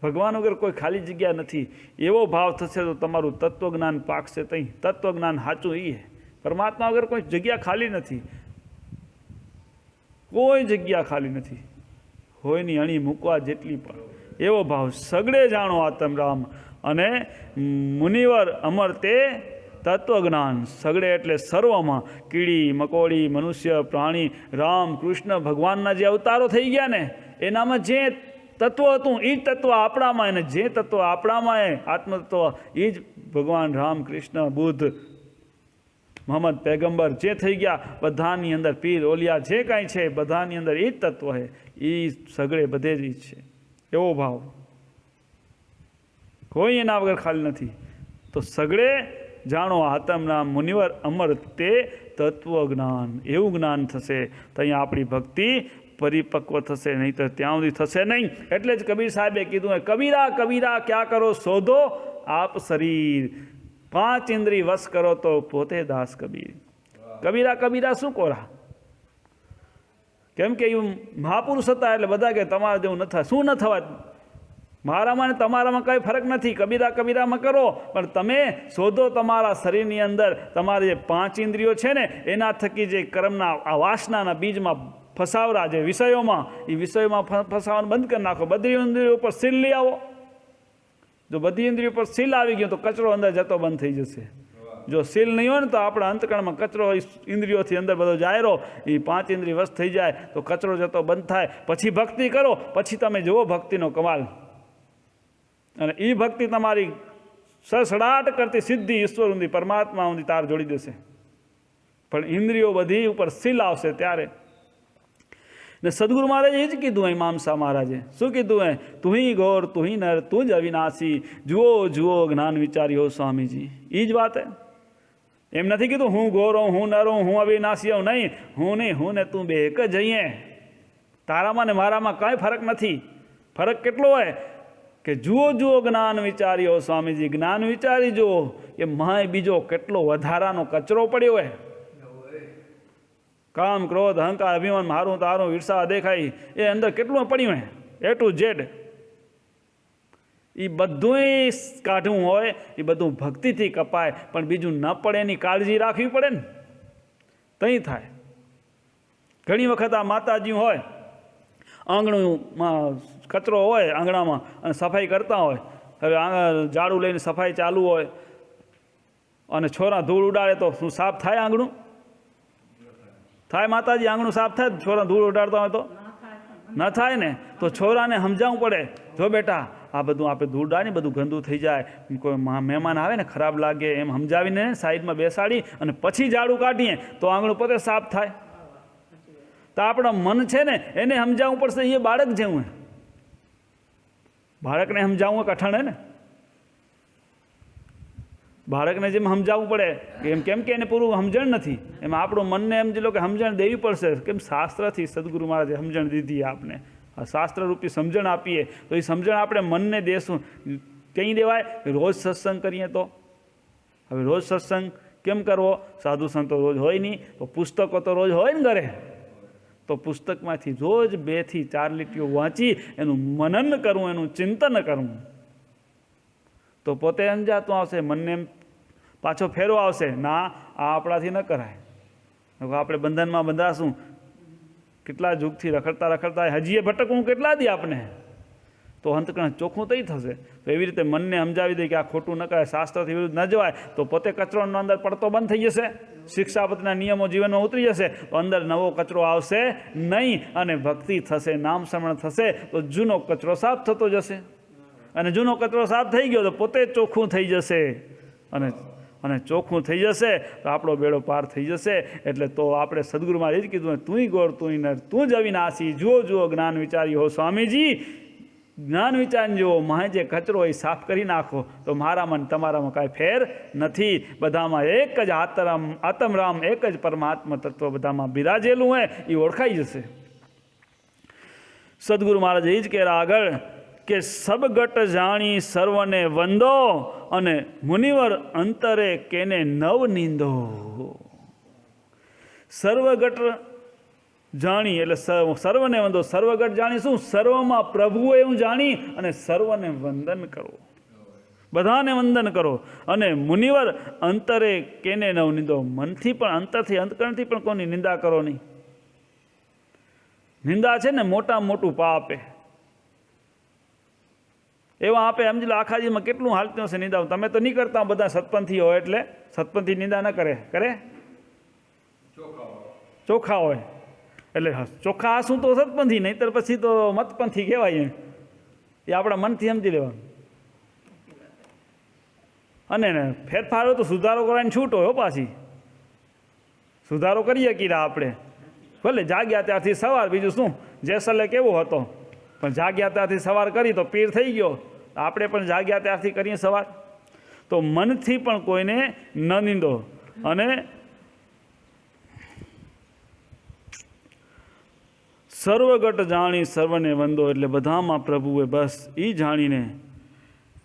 ભગવાન વગર કોઈ ખાલી જગ્યા નથી. એવો ભાવ થશે તો તમારું તત્વજ્ઞાન પાકશે. તઈ તત્વજ્ઞાન સાચું એ પરમાત્મા વગર કોઈ જગ્યા ખાલી નથી. કોઈ જગ્યા ખાલી નથી. હોય ની અણી મૂકવા જેટલી પણ એવો ભાવ. સગડે જાણો આત્મ રામ અને મુનિવર અમર તે તત્વજ્ઞાન. સગડે એટલે સર્વમાં, કીડી મકોડી, મનુષ્ય, પ્રાણી, રામ, કૃષ્ણ, ભગવાનના જે અવતારો થઈ ગયા ને એનામાં જે તત્વ હતું એ જ તત્વ આપણામાં, અને જે તત્વ આપણામાં આત્મતત્વ એ જ ભગવાન રામ, કૃષ્ણ, બુદ્ધ, મોહમ્મદ પૈગંબર જે થઈ ગયા બધાની અંદર પીર ઓલિયા જે કાંઈ છે બધાની અંદર એ જ તત્વ છે, એ સગળે બધે જ છે, એવો ભાવ કોઈ એના વગર ખાલી નથી. તો સગળે જાણો આત્મના મુનિવર અમર તે તત્વ જ્ઞાન, એવું જ્ઞાન થશે તો અહીંયા આપણી ભક્તિ પરિપક્વ થશે, નહીં તો ત્યાં સુધી થશે નહીં. એટલે જ કબીર સાહેબે કીધું, કબીરા કબીરા ક્યાં કરો શોધો આપ શરીર, 5 ઇન્દ્રિય વશ કરો તો પોતે દાસ કબીર. કબીરા કબીરા શું કોરા? કેમ કે એ મહાપુરુષ હતા એટલે બધા કે તમારા જેવું ન થાય. શું ન થવા? મારામાં ને તમારામાં કંઈ ફરક નથી. કબીરા કબીરામાં કરો, પણ તમે શોધો તમારા શરીરની અંદર તમારા જે 5 ઇન્દ્રિયો છે ને એના થકી જે કર્મના આ વાસનાના બીજમાં ફસાવરા જે વિષયોમાં, એ વિષયોમાં ફસાવાનું બંધ કરી નાખો. બધી ઇન્દ્રિયો ઉપર સીલ લઈ આવો. જો બધી ઇન્દ્રિયો પર સીલ આવી ગયો તો કચરો અંદર જતો બંધ થઈ જશે. જો સીલ નહીં હોય ને તો આપણા અંતકરણમાં કચરો ઇન્દ્રિયોથી અંદર બધો જાયરો, એ 5 ઇન્દ્રિય વશ થઈ જાય તો કચરો જતો બંધ થાય. પછી ભક્તિ કરો, પછી તમે જુઓ ભક્તિનો કમાલ. અને એ ભક્તિ તમારી સડસડાટ કરતી સીધી ઈશ્વર ઊંધી પરમાત્મા ઊંધી તાર જોડી દેશે. પણ ઇન્દ્રિયો બધી ઉપર સીલ આવશે ત્યારે. ને સદગુરુ મહારાજે એ જ કીધું, ઇમામ શાહ મહારાજે શું કીધું? તુહી ગોર તુહી નર તું જ અવિનાશી, જુઓ જુઓ જ્ઞાન વિચાર્યો સ્વામીજી. એ જ વાત હે. એમ નથી કીધું હું ગોરો હું નરો હું અવિનાશી હોઉં, નહીં. હું નહીં, હું ને તું બે એક જ જઈએ. તારામાં ને મારામાં કાંઈ ફરક નથી. ફરક કેટલો હોય કે જુઓ જુઓ જ્ઞાન વિચાર્યો સ્વામીજી, જ્ઞાન વિચારી જુઓ કે માય બીજો કેટલો વધારાનો કચરો પડ્યો હોય. કામ ક્રોધ અહંકાર અભિમાન મારું તારું ઈર્ષા દેખાય એ અંદર કેટલું પડ્યું હોય, A to Z. એ બધું કાઢવું હોય એ બધું ભક્તિથી કપાય, પણ બીજું ન પડે એની કાળજી રાખવી પડે ને, તઈ થાય. ઘણી વખત આ માતાજી હોય આંગણુંમાં કચરો હોય આંગણામાં અને સફાઈ કરતા હોય. હવે ઝાડુ લઈને સફાઈ ચાલુ હોય અને છોરા ધૂળ ઉડાડે તો શું સાફ થાય? આંગણું થાય? માતાજી આંગણું સાફ થાય? છોરા ધૂળ ઉડાડતા હોય તો ન થાય ને. તો છોરાને સમજાવવું પડે, જો બેટા આ બધું આપણે ધૂળ ઉડાડીને બધું ગંદુ થઈ જાય, કોઈ મહેમાન આવે ને ખરાબ લાગે, એમ સમજાવીને સાઈડમાં બેસાડી અને પછી ઝાડુ કાઢીએ તો આંગણું પોતે સાફ થાય. તો આપણા મન છે ને એને સમજાવવું પડશે. એ બાળક જેવું હે, બાળકને સમજાવવું કઠણ હે ને. બાળકને જેમ સમજાવવું પડે એમ, કેમ કે એને પૂરું સમજણ નથી. એમાં આપણું મનને સમજી લો કે સમજણ દેવી પડશે. કેમ? શાસ્ત્રથી સદગુરુ મહારાજે સમજણ દીધી આપને. આ શાસ્ત્રરૂપી સમજણ આપીએ તો એ સમજણ આપણે મનને દેશું. કંઈ દેવાય? રોજ સત્સંગ કરીએ તો. હવે રોજ સત્સંગ કેમ કરવો? સાધુ સંતો રોજ હોય નહીં, તો પુસ્તકો તો રોજ હોય ને ઘરે. તો પુસ્તકમાંથી રોજ 2 થી 4 લીટીઓ વાંચી એનું મનન કરવું, એનું ચિંતન કરવું, તો પોતે અંજાતું આવશે. મનને એમ પાછો ફેરો આવશે, ના આ આપણાથી ન કરાય. આપણે બંધનમાં બંધાશું. કેટલા યુગથી રખડતા રખડતા હજીએ ભટકવું કેટલા દી આપને, તો અંતકરણ ચોખ્ખું તઈ થશે. તો એવી રીતે મનને સમજાવી દે કે આ ખોટું ન કરાય, શાસ્ત્રથી વિરુદ્ધ ન જવાય, તો પોતે કચરોનો અંદર પડતો બંધ થઈ જશે. શિક્ષાપતિના નિયમો જીવનમાં ઉતરી જશે તો અંદર નવો કચરો આવશે નહીં, અને ભક્તિ થશે, નામ સ્મરણ થશે તો જૂનો કચરો સાફ થતો જશે. અને જૂનો કચરો સાફ થઈ ગયો તો પોતે ચોખ્ખું થઈ જશે. અને ચોખ્ખું થઈ જશે તો આપણો બેડો પાર થઈ જશે. એટલે તો આપણે સદગુરુમાં એ જ કીધું, તુંય ગોર તુંય નર તું જ અવિનાશી, જુઓ જુઓ જ્ઞાન વિચારી હો સ્વામીજી. જ્ઞાન વિચારી જુઓ, માહે જે કચરો એ સાફ કરી નાખો તો મારામાં તમારામાં કાંઈ ફેર નથી. બધામાં એક જ આત્મરામ, એક જ પરમાત્મા તત્વ બધામાં બિરાજેલું હોય એ ઓળખાઈ જશે. સદગુરુ મહારાજ એ જ કહેરા આગળ કે સબગટ જાણી સર્વને વંદો, અને મુનિવર અંતરે કેને નવ નિંદો. સર્વગટ જાણી એટલે સર્વને વંદો. સર્વગટ જાણી શું? સર્વમાં પ્રભુ એવું જાણી અને સર્વને વંદન કરો, બધાને વંદન કરો. અને મુનિવર અંતરે કેને નવ નિંદો. મનથી પણ, અંતરથી, અંતકરણથી પણ કોની નિંદા કરો નહીં. નિંદા છે ને મોટામાં મોટું પાપ એ. એવા આપે સમજી લો આખા જીવનમાં કેટલું હાલતું હશે નિંદા. તમે તો નહીં કરતા, બધા સતપંથી હોય એટલે સતપંથી નિંદા ન કરે. કરે? ચોખ્ખા હોય એટલે ચોખ્ખા આસું તો સતપંથી, નહીંતર પછી તો મતપંથી કહેવાય. એ આપણા મનથી સમજી લેવાનું. અને ફેરફાર હોય તો સુધારો કરવાની છૂટ હોય પાછી. સુધારો કરીએ કીધા આપણે, ભલે જાગ્યા ત્યારથી સવાર, બીજું શું, જેસલે કેવો હતો, પણ જાગ્યા ત્યારથી સવાર કરી તો પીર થઈ ગયો. આપણે પણ જાગ્યા ત્યારથી કરીએ સવાર. તો મનથી પણ કોઈને ન નિંદો. અને સર્વગટ જાણી સર્વને વંદો, એટલે બધામાં પ્રભુએ બસ એ જાણીને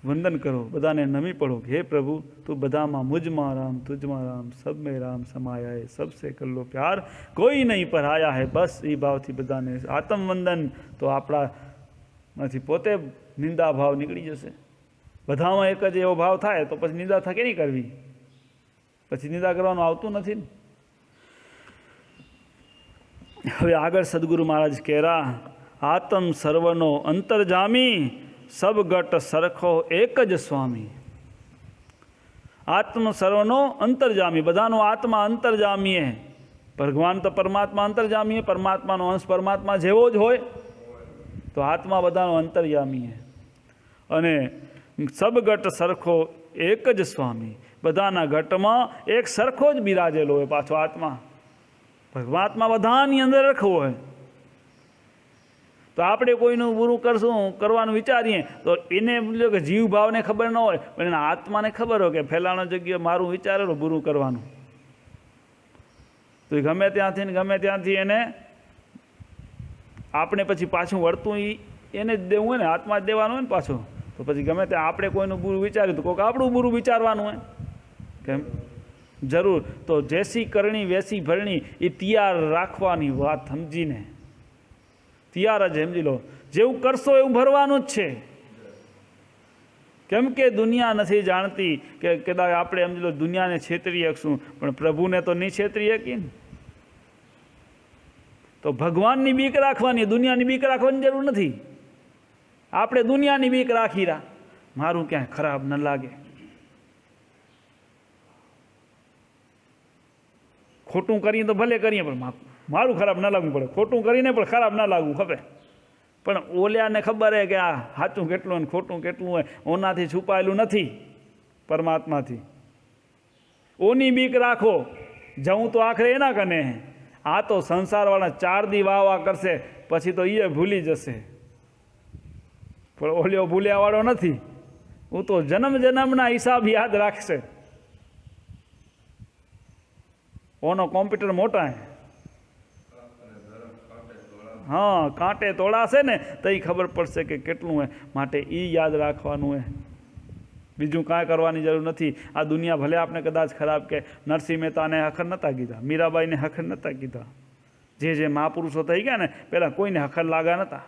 વંદન કરો, બધાને નમી પડો કે હે પ્રભુ તું બધામાં મુझમાં રામ તુझમાં રામ સબ મેં રામ સમાયા હે, સબસે કર લો પ્યાર કોઈ નહીં પર આયા હે. બસ એ ભાવથી બધાને આત્મવંદન તો આપણામાંથી પોતે નિંદા ભાવ નીકળી જશે. બધામાં એક જ એવો ભાવ થાય તો પછી નિંદા થકે નહીં કરવી, પછી નિંદા કરવાનું આવતું નથી ને. હવે આગળ સદગુરુ મહારાજ કહેરા, આત્મ સર્વનો અંતરજામી, સબ ગટ સરખો એક જ સ્વામી. આત્મ સર્વનો અંતરજામી, બધાનો આત્મા અંતરજામી હે. ભગવાન તો પરમાત્મા અંતરજામી હે, પરમાત્માનો અંશ પરમાત્મા જેવો જ હોય, તો આત્મા બધાનો અંતરજામી હે. અને સબ ગટ સરખો એક જ સ્વામી, બધાના ઘટમાં એક સરખો જ બિરાજેલો હોય. પાછો આત્મા પરમાત્મા બધાની અંદર રખવો હોય. તો આપણે કોઈનું બુરું કરવાનું વિચારીએ તો એને કે જીવ ભાવને ખબર ન હોય, પણ એના આત્માને ખબર હોય કે ફેલાનો જગ્યાએ મારું વિચારેલું બુરું કરવાનું, તો ગમે ત્યાંથી એને આપણે પછી પાછું વળતું એને જ દેવું હોય ને, આત્મા જ દેવાનું હોય ને પાછું. તો પછી ગમે ત્યાં આપણે કોઈનું બુરું વિચાર્યું તો કોઈક આપણું બુરું વિચારવાનું હોય કેમ જરૂર. તો જેસી કરણી વેસી ભરણી, એ તૈયાર રાખવાની વાત સમજીને, તૈયાર જ સમજી લો. જેવું કરશો એવું ભરવાનું જ છે. કેમ કે દુનિયા નથી જાણતી કે કદાચ આપણે સમજી લો દુનિયાને છેતરી શકશું, પણ પ્રભુને તો નહીં છેતરી શકીએ ને. તો ભગવાનની બીક રાખવાની, દુનિયાની બીક રાખવાની જરૂર નથી. આપણે દુનિયાની બીક રાખી રહ્યા, મારું ક્યાંય ખરાબ ન લાગે, ખોટું કરીએ તો ભલે કરીએ પણ મારું ખરાબ ના લાગવું પડે, ખોટું કરીને પણ ખરાબ ના લાગવું ખબર. પણ ઓલ્યાને ખબર હે કે આ સાચું કેટલું અને ખોટું કેટલું હોય, ઓનાથી છુપાયેલું નથી પરમાત્માથી. ઓની બીક રાખો, જવું તો આખરે એના કને. આ તો સંસારવાળા 4 દી વાહ કરશે, પછી તો એ ભૂલી જશે, પણ ઓલ્યો ભૂલ્યાવાળો નથી. હું તો જન્મ જન્મના હિસાબ યાદ રાખશે. ઓનો કોમ્પ્યુટર મોટા હે, હા કાંટે તોડાશે ને તો એ ખબર પડશે કે કેટલું હે. માટે એ યાદ રાખવાનું હે, બીજું કાંઈ કરવાની જરૂર નથી. આ દુનિયા ભલે આપણે કદાચ ખરાબ કે નરસિંહ મહેતાને હખર નહોતા કીધા, મીરાબાઈને હખર નહોતા કીધા, જે મહાપુરુષો થઈ ગયા ને પહેલાં કોઈને હખર લાગ્યા નહોતા.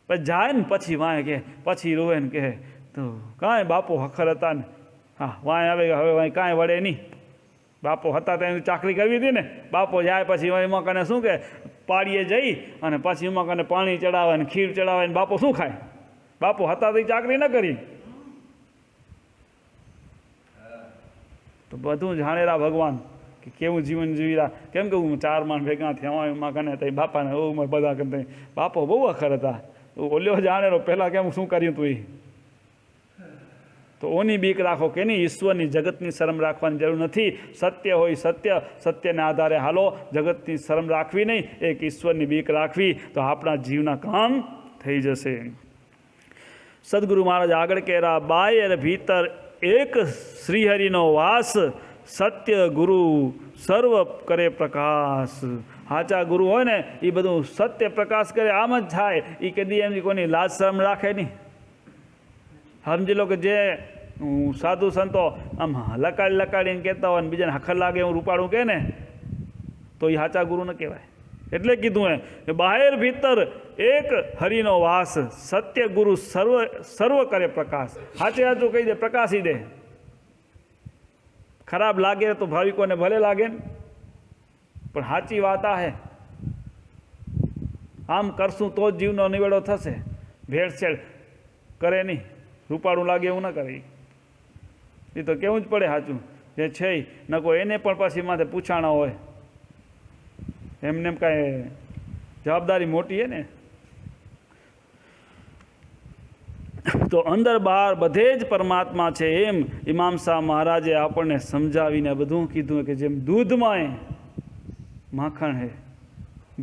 પછી જાય ને પછી વાંય કે, પછી રોવે ને કહે તો કાંઈ બાપો હખર હતા ને, હા વાંય આવે હવે વાંય કાંઈ વળે નહીં. બાપો હતા તેની ચાકરી કરવી હતી ને, બાપો જાય પછી એમાં કને શું કે પાડીએ જઈ અને પછી એમાં કને પાણી ચડાવે ને ખીર ચડાવે ને બાપો શું ખાય? બાપો હતા તો ચાકરી ન કરી. તો બધું જાણેલા ભગવાન કે કેવું જીવન જીવી રહ્યા. કેમ કે હું 4 માણ ભેગા થયા એમાં કને તઈ બાપાને ઉંમર બધા કરતા બાપો બહુ અખર હતા. ઓલ્યો જાણેલો પહેલાં કેમ શું કર્યું તું એ. તો ઓની બીક રાખો કે નહીં, ઈશ્વરની જગતની શરમ રાખવાની જરૂર નથી. સત્ય હોય સત્ય, સત્યના આધારે હાલો, જગતની શરમ રાખવી નહીં, એક ઈશ્વરની બીક રાખવી, તો આપણા જીવના કામ થઈ જશે. સદગુરુ મહારાજ આગળ કહેરા, બાહ્ય ભીતર એક શ્રીહરિનો વાસ, સત્ય ગુરુ સર્વ કરે પ્રકાશ. સાચા ગુરુ હોય ને એ બધું સત્ય પ્રકાશ કરે, આમ જ થાય. એ કદી એમની કોઈની લાજ શરમ રાખે નહીં. સમજી લો કે જે સાધુ સંતો આમ લકાડીને કહેતા હોય ને બીજાને હખર લાગે હું રૂપાળું કહે ને, તો એ સાચા ગુરુ ન કહેવાય. એટલે કીધું કે બહાર ભીતર એક હરિનો વાસ, સત્ય ગુરુ સર્વ કરે પ્રકાશ. સાચે સાચું કહી દે, પ્રકાશી દે. ખરાબ લાગે તો ભાવિકોને ભલે લાગે ને, પણ સાચી વાત આ હે, આમ કરશું તો જ જીવનો નિવેડો થશે. ભેળસેળ કરે નહીં, રૂપાળું લાગે એવું ન કરે. એ તો કેવું જ પડે સાચું જે છે. નકો એને પણ પછી માથે પૂછાણા હોય, એમને એમ કાંઈ જવાબદારી મોટી છે ને. તો અંદર બહાર બધે જ પરમાત્મા છે, એમ ઇમામ શાહ મહારાજે આપણને સમજાવીને બધું કીધું કે જેમ દૂધમાં માખણ હે,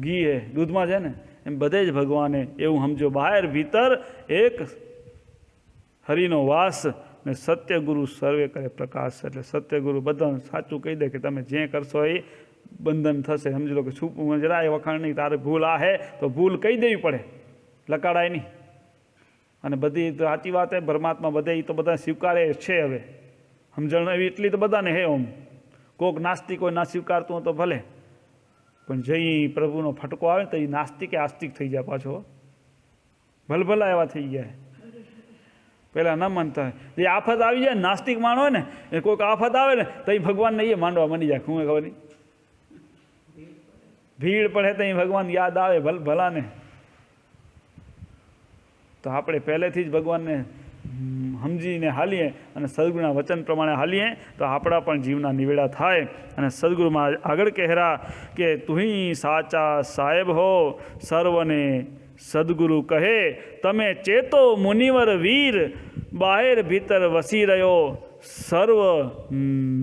ઘી હે, દૂધમાં છે ને એમ બધે જ ભગવાને એવું સમજો બહાર ભીતર એક હરિનો વાસ ને સત્યગુરુ સર્વે કરે પ્રકાશ. એટલે સત્યગુરુ બધાને સાચું કહી દે કે તમે જે કરશો એ બંધન થશે. સમજી લો કે છૂપું જરાય વખાણ નહીં, તારે ભૂલ આ હે તો ભૂલ કહી દેવી પડે, લકાડાય નહીં. અને બધી સાચી વાત હે, પરમાત્મા બધે એ તો બધા સ્વીકારે છે. હવે સમજણ એવી એટલી તો બધાને હે. ઓમ કોક નાસ્તિક હોય ના સ્વીકારતું હોય તો ભલે, પણ જઈ પ્રભુનો ફટકો આવે તો એ નાસ્તિકે આસ્તિક થઈ જાય પાછો, ભલભલા એવા થઈ જાય. પહેલાં ન માનતા હોય એ આફત આવી જાય, નાસ્તિક માણો હોય ને એ કોઈક આફત આવે ને તો એ ભગવાનને એ માંડવા માંડી જાય. શું ખબર નહીં, ભીડ પડે તો એ ભગવાન યાદ આવે ભલાને. તો આપણે પહેલેથી જ ભગવાનને સમજીને હાલીએ અને સદગુરુના વચન પ્રમાણે હાલીએ તો આપણા પણ જીવના નિવેડા થાય. અને સદગુરુમાં આગળ કહેરા કે તુહી સાચા સાહેબ હો સર્વને સદગુરુ કહે તમે ચેતો મુનિવર વીર બાહેર ભીતર વસી રહ્યો સર્વ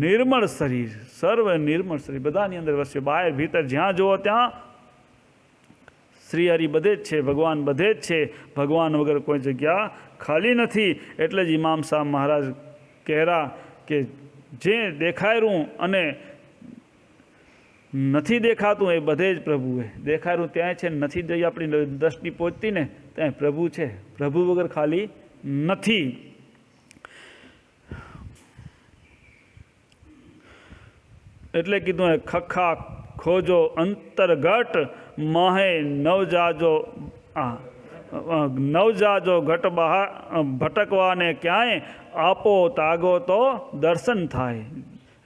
નિર્મળ શરીર. સર્વ નિર્મળ શરીર બધાની અંદર વસ્યો, બહાર ભીતર જ્યાં જુઓ ત્યાં શ્રી હરિ બધે જ છે, ભગવાન બધે જ છે. ભગવાન વગર કોઈ જગ્યા ખાલી નથી. એટલે જ ઇમામ સાહેબ મહારાજ કહેરા કે જે દેખાયરું અને નથી દેખાતું એ બધે જ પ્રભુ હે. દેખાયરું ત્યાં છે, નથી જઈ આપણી દ્રષ્ટિ પહોંચતી ને ત્યાં પ્રભુ છે. પ્રભુ વગર ખાલી નથી. એટલે કીધું હે ખખા ખોજો અંતરઘટ મહે નવજાજો ઘટ ભટકવાને ક્યાંય આપો તાગો તો દર્શન થાય.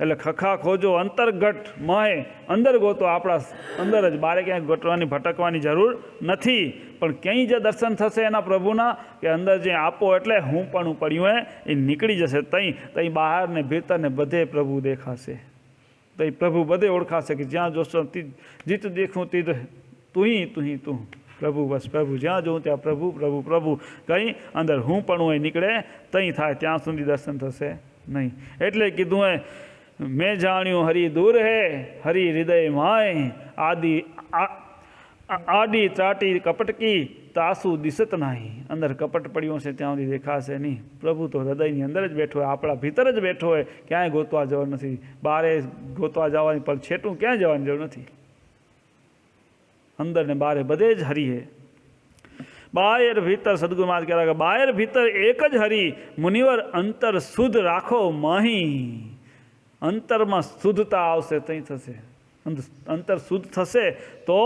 એટલે ખખા ખોજો અંતર્ગટ મહે અંદર ગોતો, આપણા અંદર જ, બારે ક્યાંય ગોતવાની ભટકવાની જરૂર નથી. પણ ક્યાંય જે દર્શન થશે એના પ્રભુના કે અંદર જે આપો એટલે હું પણ પડ્યું હે એ નીકળી જશે. તઈ બહાર ને ભીતર ને બધે પ્રભુ દેખાશે. તો એ પ્રભુ બધે ઓળખાશે કે જ્યાં જોશો જીત દેખું તીધ તું પ્રભુ, બસ પ્રભુ. જ્યાં જોઉં ત્યાં પ્રભુ પ્રભુ પ્રભુ. કંઈ અંદર હું પણ હોય નીકળે તઈ થાય, ત્યાં સુધી દર્શન થશે નહીં. એટલે કીધું હે મેં જાણ્યું હરિ દૂર હે હરિ હૃદય માય આડી ત્રાટી કપટકી તાસુ દિશત નહીં. અંદર કપટ પડ્યું છે ત્યાં સુધી દેખાશે નહીં. પ્રભુ તો હૃદયની અંદર જ બેઠો હોય, આપણા ભીતર જ બેઠો હોય, ક્યાંય ગોતવા જવાનું નથી. બહારે ગોતવા જવાની પણ છેટું ક્યાંય જવાની જરૂર નથી. અંદર ને બારે બધે જ હરિ હે. બાયર ભીતર સદગુરુ મહારાજ કહેવાય કે બાયર ભીતર એક જ હરિ મુનિવર અંતર શુદ્ધ રાખો મહી. અંતરમાં શુદ્ધતા આવશે તઈ થશે. અંતર શુદ્ધ થશે તો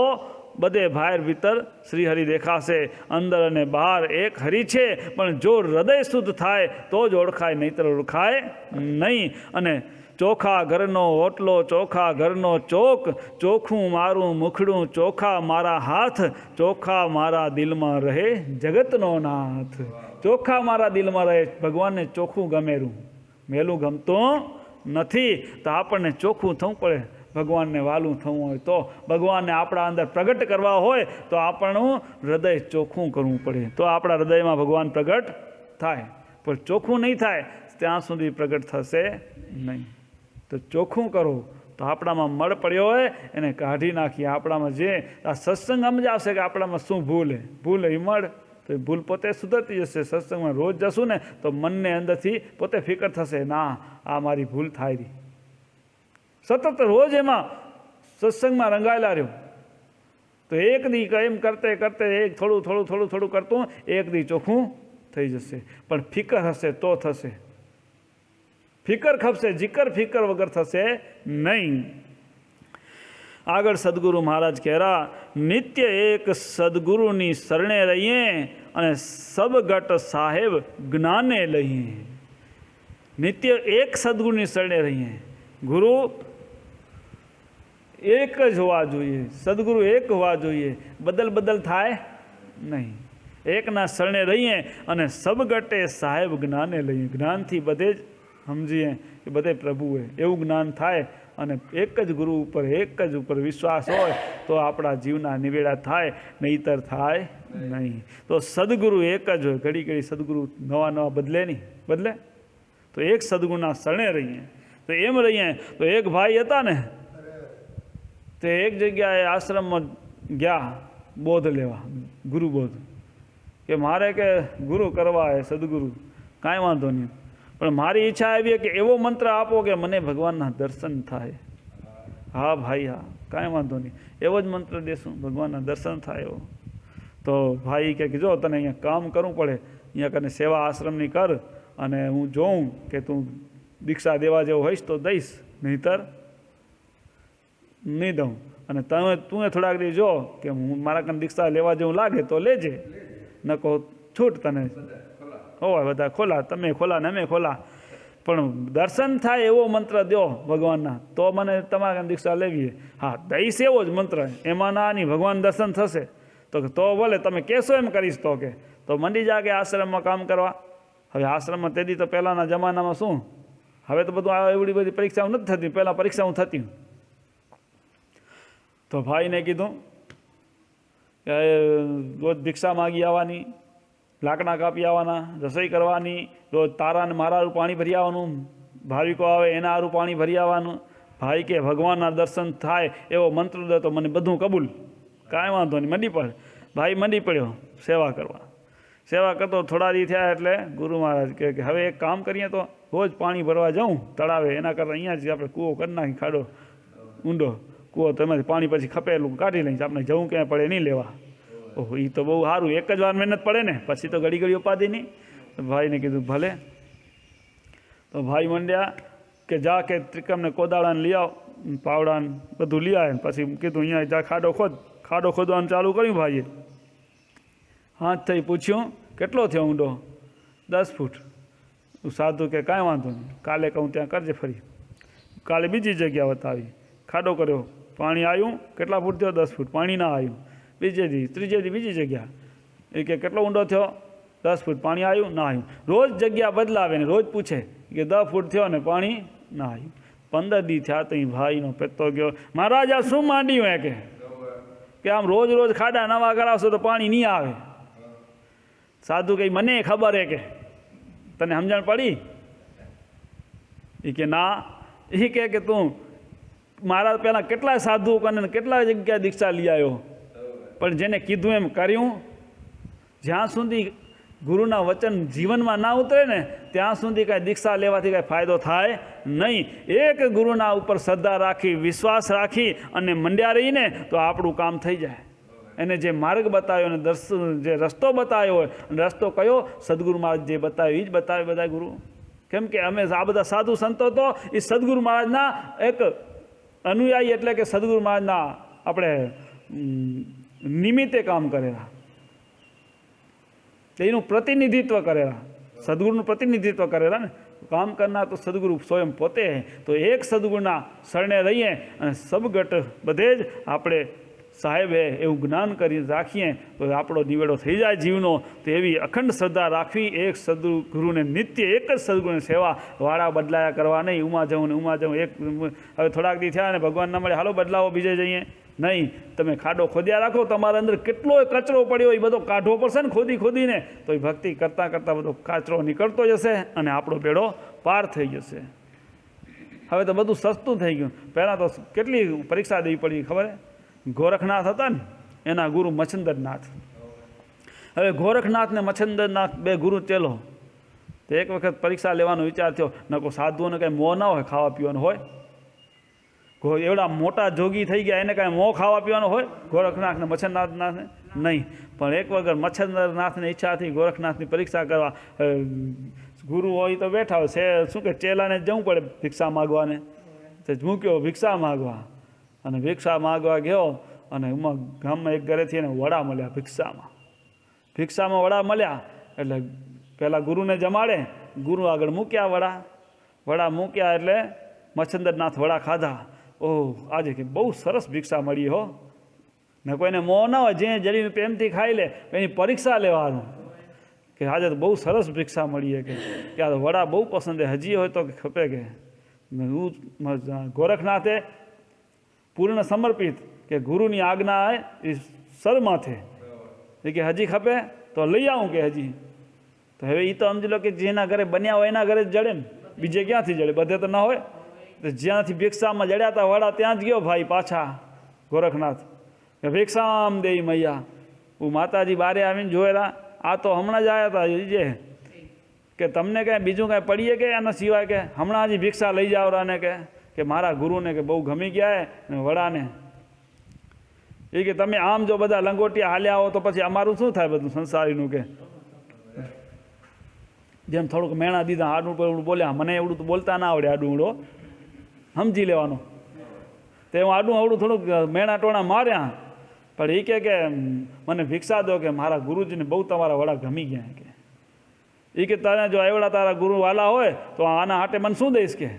બધે બહાર ભીતર શ્રી હરિ દેખાશે. અંદર અને બહાર એક હરિ છે, પણ જો હૃદય શુદ્ધ થાય તો જ ઓળખાય, નહીંતર ઓળખાય નહીં. અને ચોખા ઘરનો ઓટલો ચોખા ઘરનો ચોક, ચોખ્ખું મારું મુખડું ચોખા મારા હાથ, ચોખા મારા દિલમાં રહે જગતનો નાથ. ચોખા મારા દિલમાં રહે. ભગવાનને ચોખ્ખું ગમેરું, મેલું ગમતું નથી. તો આપણને ચોખ્ખું થવું પડે. ભગવાનને વાલું થવું હોય તો, ભગવાનને આપણા અંદર પ્રગટ કરવા હોય તો આપણું હૃદય ચોખ્ખું કરવું પડે. તો આપણા હૃદયમાં ભગવાન પ્રગટ થાય. પણ ચોખ્ખું નહીં થાય ત્યાં સુધી પ્રગટ થશે નહીં. તો ચોખ્ખું કરો તો આપણામાં મળ પડ્યો હોય એને કાઢી નાખીએ. આપણામાં જે આ સત્સંગ સમજાવશે કે આપણામાં શું ભૂલ હે, ભૂલ એ મળ, તો એ ભૂલ પોતે સુધરતી જશે. સત્સંગમાં રોજ જશું ને તો મનને અંદરથી પોતે ફિકર થશે, ના આ મારી ભૂલ થાય રહી. સતત રોજ એમાં સત્સંગમાં રંગાયેલા રહ્યો તો એક દી એમ કરતે કરતે એક થોડું કરતું એક દી ચોખ્ખું થઈ જશે. પણ ફિકર હશે તો થશે. ફિકર ખપશે, જીકર ફિકર વગર થશે નહીં. આગળ સદગુરુ મહારાજ કહેરા નિત્ય એક સદગુરુની શરણે રહીએ અને સબગટ સાહેબ જ્ઞાને લઈએ. નિત્ય એક સદગુરુની શરણે રહીએ. ગુરુ એક જ હોવા જોઈએ, સદગુરુ એક હોવા જોઈએ, બદલ થાય નહીં. એકના શરણે રહીએ અને સબગટે સાહેબ જ્ઞાને લઈએ. જ્ઞાનથી બધે જ સમજીએ કે બધે પ્રભુ હોય એવું જ્ઞાન થાય. અને એક જ ગુરુ ઉપર એક જ ઉપર વિશ્વાસ હોય તો આપણા જીવના નિવેડા થાય, નહીતર થાય નહીં. તો સદગુરુ એક જ હોય. ઘડી ઘડી સદગુરુ નવા બદલે નહીં, બદલે તો એક સદગુરુના શરણે રહીએ. તો એમ રહીએ તો એક ભાઈ હતા ને, તે એક જગ્યાએ આશ્રમમાં ગયા બોધ લેવા, ગુરુ બોધ, કે મારે કે ગુરુ કરવા હે, સદગુરુ, કાંઈ વાંધો નહીં, પણ મારી ઈચ્છા આવી કે એવો મંત્ર આપો કે મને ભગવાનના દર્શન થાય. હા ભાઈ હા, કાંઈ વાંધો નહીં, એવો જ મંત્ર દેશું, ભગવાનના દર્શન થાય એવો. તો ભાઈ કે જો તને અહીંયા કામ કરવું પડે, અહીંયા કને સેવા આશ્રમની કર, અને હું જોઉં કે તું દીક્ષા દેવા જેવો હોઈશ તો દઈશ, નહીંતર નહીં દઉં. અને તું થોડાક દી જો કે હું મારા કને દીક્ષા લેવા જેવું લાગે તો લેજે, ન કહો છૂટ, તને હોય બધા ખોલા, તમે ખોલા ને અમે ખોલા, પણ દર્શન થાય એવો મંત્ર દો ભગવાનના, તો મને તમારા દીક્ષા લેવી. હા દઈશ એવો જ મંત્ર, એમાં ના નહીં, ભગવાન દર્શન થશે. તો ભલે તમે કહેશો એમ કરીશ. તો કે તો મંડી જા કે આશ્રમમાં કામ કરવા. હવે આશ્રમમાં તેથી તો પહેલાંના જમાનામાં શું, હવે તો બધું એવડી બધી પરીક્ષાઓ નથી થતી, પહેલાં પરીક્ષાઓ થતી. તો ભાઈને કીધું કે રોજ ભિક્ષા માગી આવવાની, લાકડા કાપી આવવાના, રસોઈ કરવાની, રોજ તારાને મારા હારું પાણી ભરી આવવાનું, ભાવિકો આવે એના હારું પાણી ભરી આવવાનું. ભાઈ કે ભગવાનના દર્શન થાય એવો મંત્ર દે તો મને બધું કબૂલ, કાંઈ વાંધો નહીં. મંડી પડે ભાઈ, મંડી પડ્યો સેવા કરવા. સેવા કરતો થોડા દી થયા એટલે ગુરુ મહારાજ કહે કે હવે એક કામ કરીએ, તો રોજ પાણી ભરવા જાઉં તળાવે, એના કરતાં અહીંયા જ આપણે કૂવો કરી નાખી, ખાડો ઊંડો કૂવો, તેમાંથી પાણી પછી ખપેલું કાઢી લઈશ, આપણે જવું ક્યાંય પડે નહીં લેવા. ઓહો, એ તો બહુ સારું, એક જ વાર મહેનત પડે ને, પછી તો ઘડી ઘડી ઉપાધિ નહીં. ભાઈને કીધું ભલે. તો ભાઈ મંડ્યા કે જા કે ત્રિકમને કોદાળાને લઈ આવ, પાવડાને બધું લઈ આવે. પછી કીધું અહીંયા જા ખાડો ખોદ. ખાડો ખોદવાનું ચાલુ કર્યું ભાઈએ. હાથ થઈ પૂછ્યું કેટલો થયો ઊંડો? 10 ફૂટ. સાધુ કે કાંઈ વાંધો નહીં, કાલે કહું ત્યાં કરજે ફરી. કાલે બીજી જગ્યા બતાવી, ખાડો કર્યો, પાણી આવ્યું. કેટલા ફૂટ થયો? 10 ફૂટ. પાણી ના આવ્યું. બીજે દી ત્રીજે દી બીજી જગ્યા, એ કે કેટલો ઊંડો થયો? 10 ફૂટ. પાણી આવ્યું? ના આવ્યું. રોજ જગ્યા બદલાવે ને રોજ પૂછે કે 10 ફૂટ થયો ને પાણી ના આવ્યું. 15 દી થયા તો ભાઈનો પેતો ગયો, મહારાજ આ શું માંડ્યું હે કે આમ રોજ રોજ ખાડા નવા કરાવશો તો પાણી નહીં આવે. સાધુ કહી મને ખબર હે કે તને સમજણ પડી? એ કે ના. એ કે તું મારા પહેલાં કેટલા સાધુ કને કેટલા જગ્યા દીક્ષા લઈ આવ્યો, પણ જેને કીધું એમ કર્યું, જ્યાં સુધી ગુરુના વચન જીવનમાં ના ઉતરે ને ત્યાં સુધી કાંઈ દીક્ષા લેવાથી કાંઈ ફાયદો થાય નહીં. એક ગુરુના ઉપર શ્રદ્ધા રાખી, વિશ્વાસ રાખી અને મંડ્યા રહીને તો આપણું કામ થઈ જાય. એને જે માર્ગ બતાવ્યો અને જે રસ્તો બતાવ્યો હોય, અને રસ્તો કયો? સદગુરુ મહારાજ જે બતાવ્યો એ જ બતાવે બધા ગુરુ. કેમ કે અમે આ બધા સાધુ સંતો તો એ સદગુરુ મહારાજના એક અનુયાયી, એટલે કે સદગુરુ મહારાજના આપણે નિમિત્તે કામ કરેલા, એનું પ્રતિનિધિત્વ કરેલા, સદગુરુનું પ્રતિનિધિત્વ કરેલા ને. કામ કરનાર તો સદગુરુ સ્વયં પોતે. તો એક સદગુરુના શરણે રહીએ અને સબગટ બધે જ આપણે સાહેબે એવું જ્ઞાન કરી રાખીએ તો આપણો નિવેડો થઈ જાય જીવનો. તો એવી અખંડ શ્રદ્ધા રાખવી, એક સદગુરુને નિત્ય એક જ સદગુરુની સેવા, વાળા બદલાયા કરવા નહીં. ઉમા જવું ને ઉમા જવું, એક હવે થોડાક દી થયા ને ભગવાન ના મળે, હાલો બદલાવો બીજે જઈએ નહીં. તમે ખાડો ખોદ્યા રાખો, તમારા અંદર કેટલો કચરો પડ્યો એ બધો કાઢવો પડશે ને ખોદીને, તો એ ભક્તિ કરતાં કરતાં બધો કચરો નીકળતો જશે અને આપણો બેડો પાર થઈ જશે. હવે તો બધું સસ્તું થઈ ગયું. પહેલાં તો કેટલી પરીક્ષા દેવી પડી ખબર? ગોરખનાથ હતા ને એના ગુરુ મચ્છંદરનાથ. હવે ગોરખનાથ ને મચ્છંદરનાથ બે ગુરુ ચેલો. તો એક વખત પરીક્ષા લેવાનો વિચાર થયો, ન કોઈ સાધુઓને કાંઈ મોહ ના હોય, ખાવા પીવાનું હોય. એવડા મોટા જોગી થઈ ગયા, એને કાંઈ મોં ખાવા પીવાનો હોય ગોરખનાથ ને મચ્છંદરનાથને? નહીં. પણ એક વખત મચ્છંદરનાથની ઈચ્છા હતી ગોરખનાથની પરીક્ષા કરવા. ગુરુ હોય તો બેઠા હોય, શું કે ચેલાને જવું પડે ભિક્ષા માગવાને. તો મૂક્યો ભિક્ષા માગવા, અને ભિક્ષા માગવા ગયો, અને એમાં ગામમાં એક ઘરેથી એને વડા મળ્યા. ભિક્ષામાં વડા મળ્યા એટલે પહેલાં ગુરુને જમાડે, ગુરુ આગળ મૂક્યા વડા મૂક્યા એટલે મચ્છંદરનાથ વડા ખાધા. ઓહ, આજે કે બહુ સરસ ભિક્ષા મળી હો. ને કોઈને મોં ના હોય, જે જરી પ્રેમથી ખાઈ લે, એની પરીક્ષા લેવાનું કે આજે તો બહુ સરસ ભિક્ષા મળી કે આ તો વડા બહુ પસંદ છે, હજી હોય તો ખપે કે. ગોરખનાથે પૂર્ણ સમર્પિત કે ગુરુની આજ્ઞા એ સર માથે કે હજી ખપે તો લઈ આવું કે હજી. તો હવે એ તો સમજી લો કે જેના ઘરે બન્યા હોય એના ઘરે જ જડે ને, બીજે ક્યાંથી જડે? બધે તો ના હોય. તો જ્યાંથી ભિક્ષામાં જડ્યા હતા વડા ત્યાં જ ગયો ભાઈ પાછા. ગોરખનાથ કે ભિક્ષામ દેઈ મૈયા. હું માતાજી બારે આવીને જોયેલા, આ તો હમણાં જ આવ્યા હતા જે કે તમને કાંઈ બીજું કાંઈ પડીએ કે એના સિવાય કે હમણાં હજી ભિક્ષા લઈ જાઓ રાને કે મારા ગુરુને કે બહુ ગમી ગયા ને વડાને એ કે તમે આમ જો બધા લંગોટિયા હાલ્યા આવો તો પછી અમારું શું થાય બધું સંસારીનું કે જેમ થોડુંક મેણા દીધા આડું પર એવડું બોલ્યા. મને એવડું તો બોલતા ના આવડે, આડું ઉડો સમજી લેવાનું. તે હું આડું અવડું થોડુંક મેણા ટોણા માર્યા, પણ એ કે મને ભિક્ષા દો કે મારા ગુરુજીને બહુ તમારા વડા ગમી ગયા કે એ કે તારે જો એવડા તારા ગુરુ વાલા હોય તો આના હાટે મને શું દઈશ કે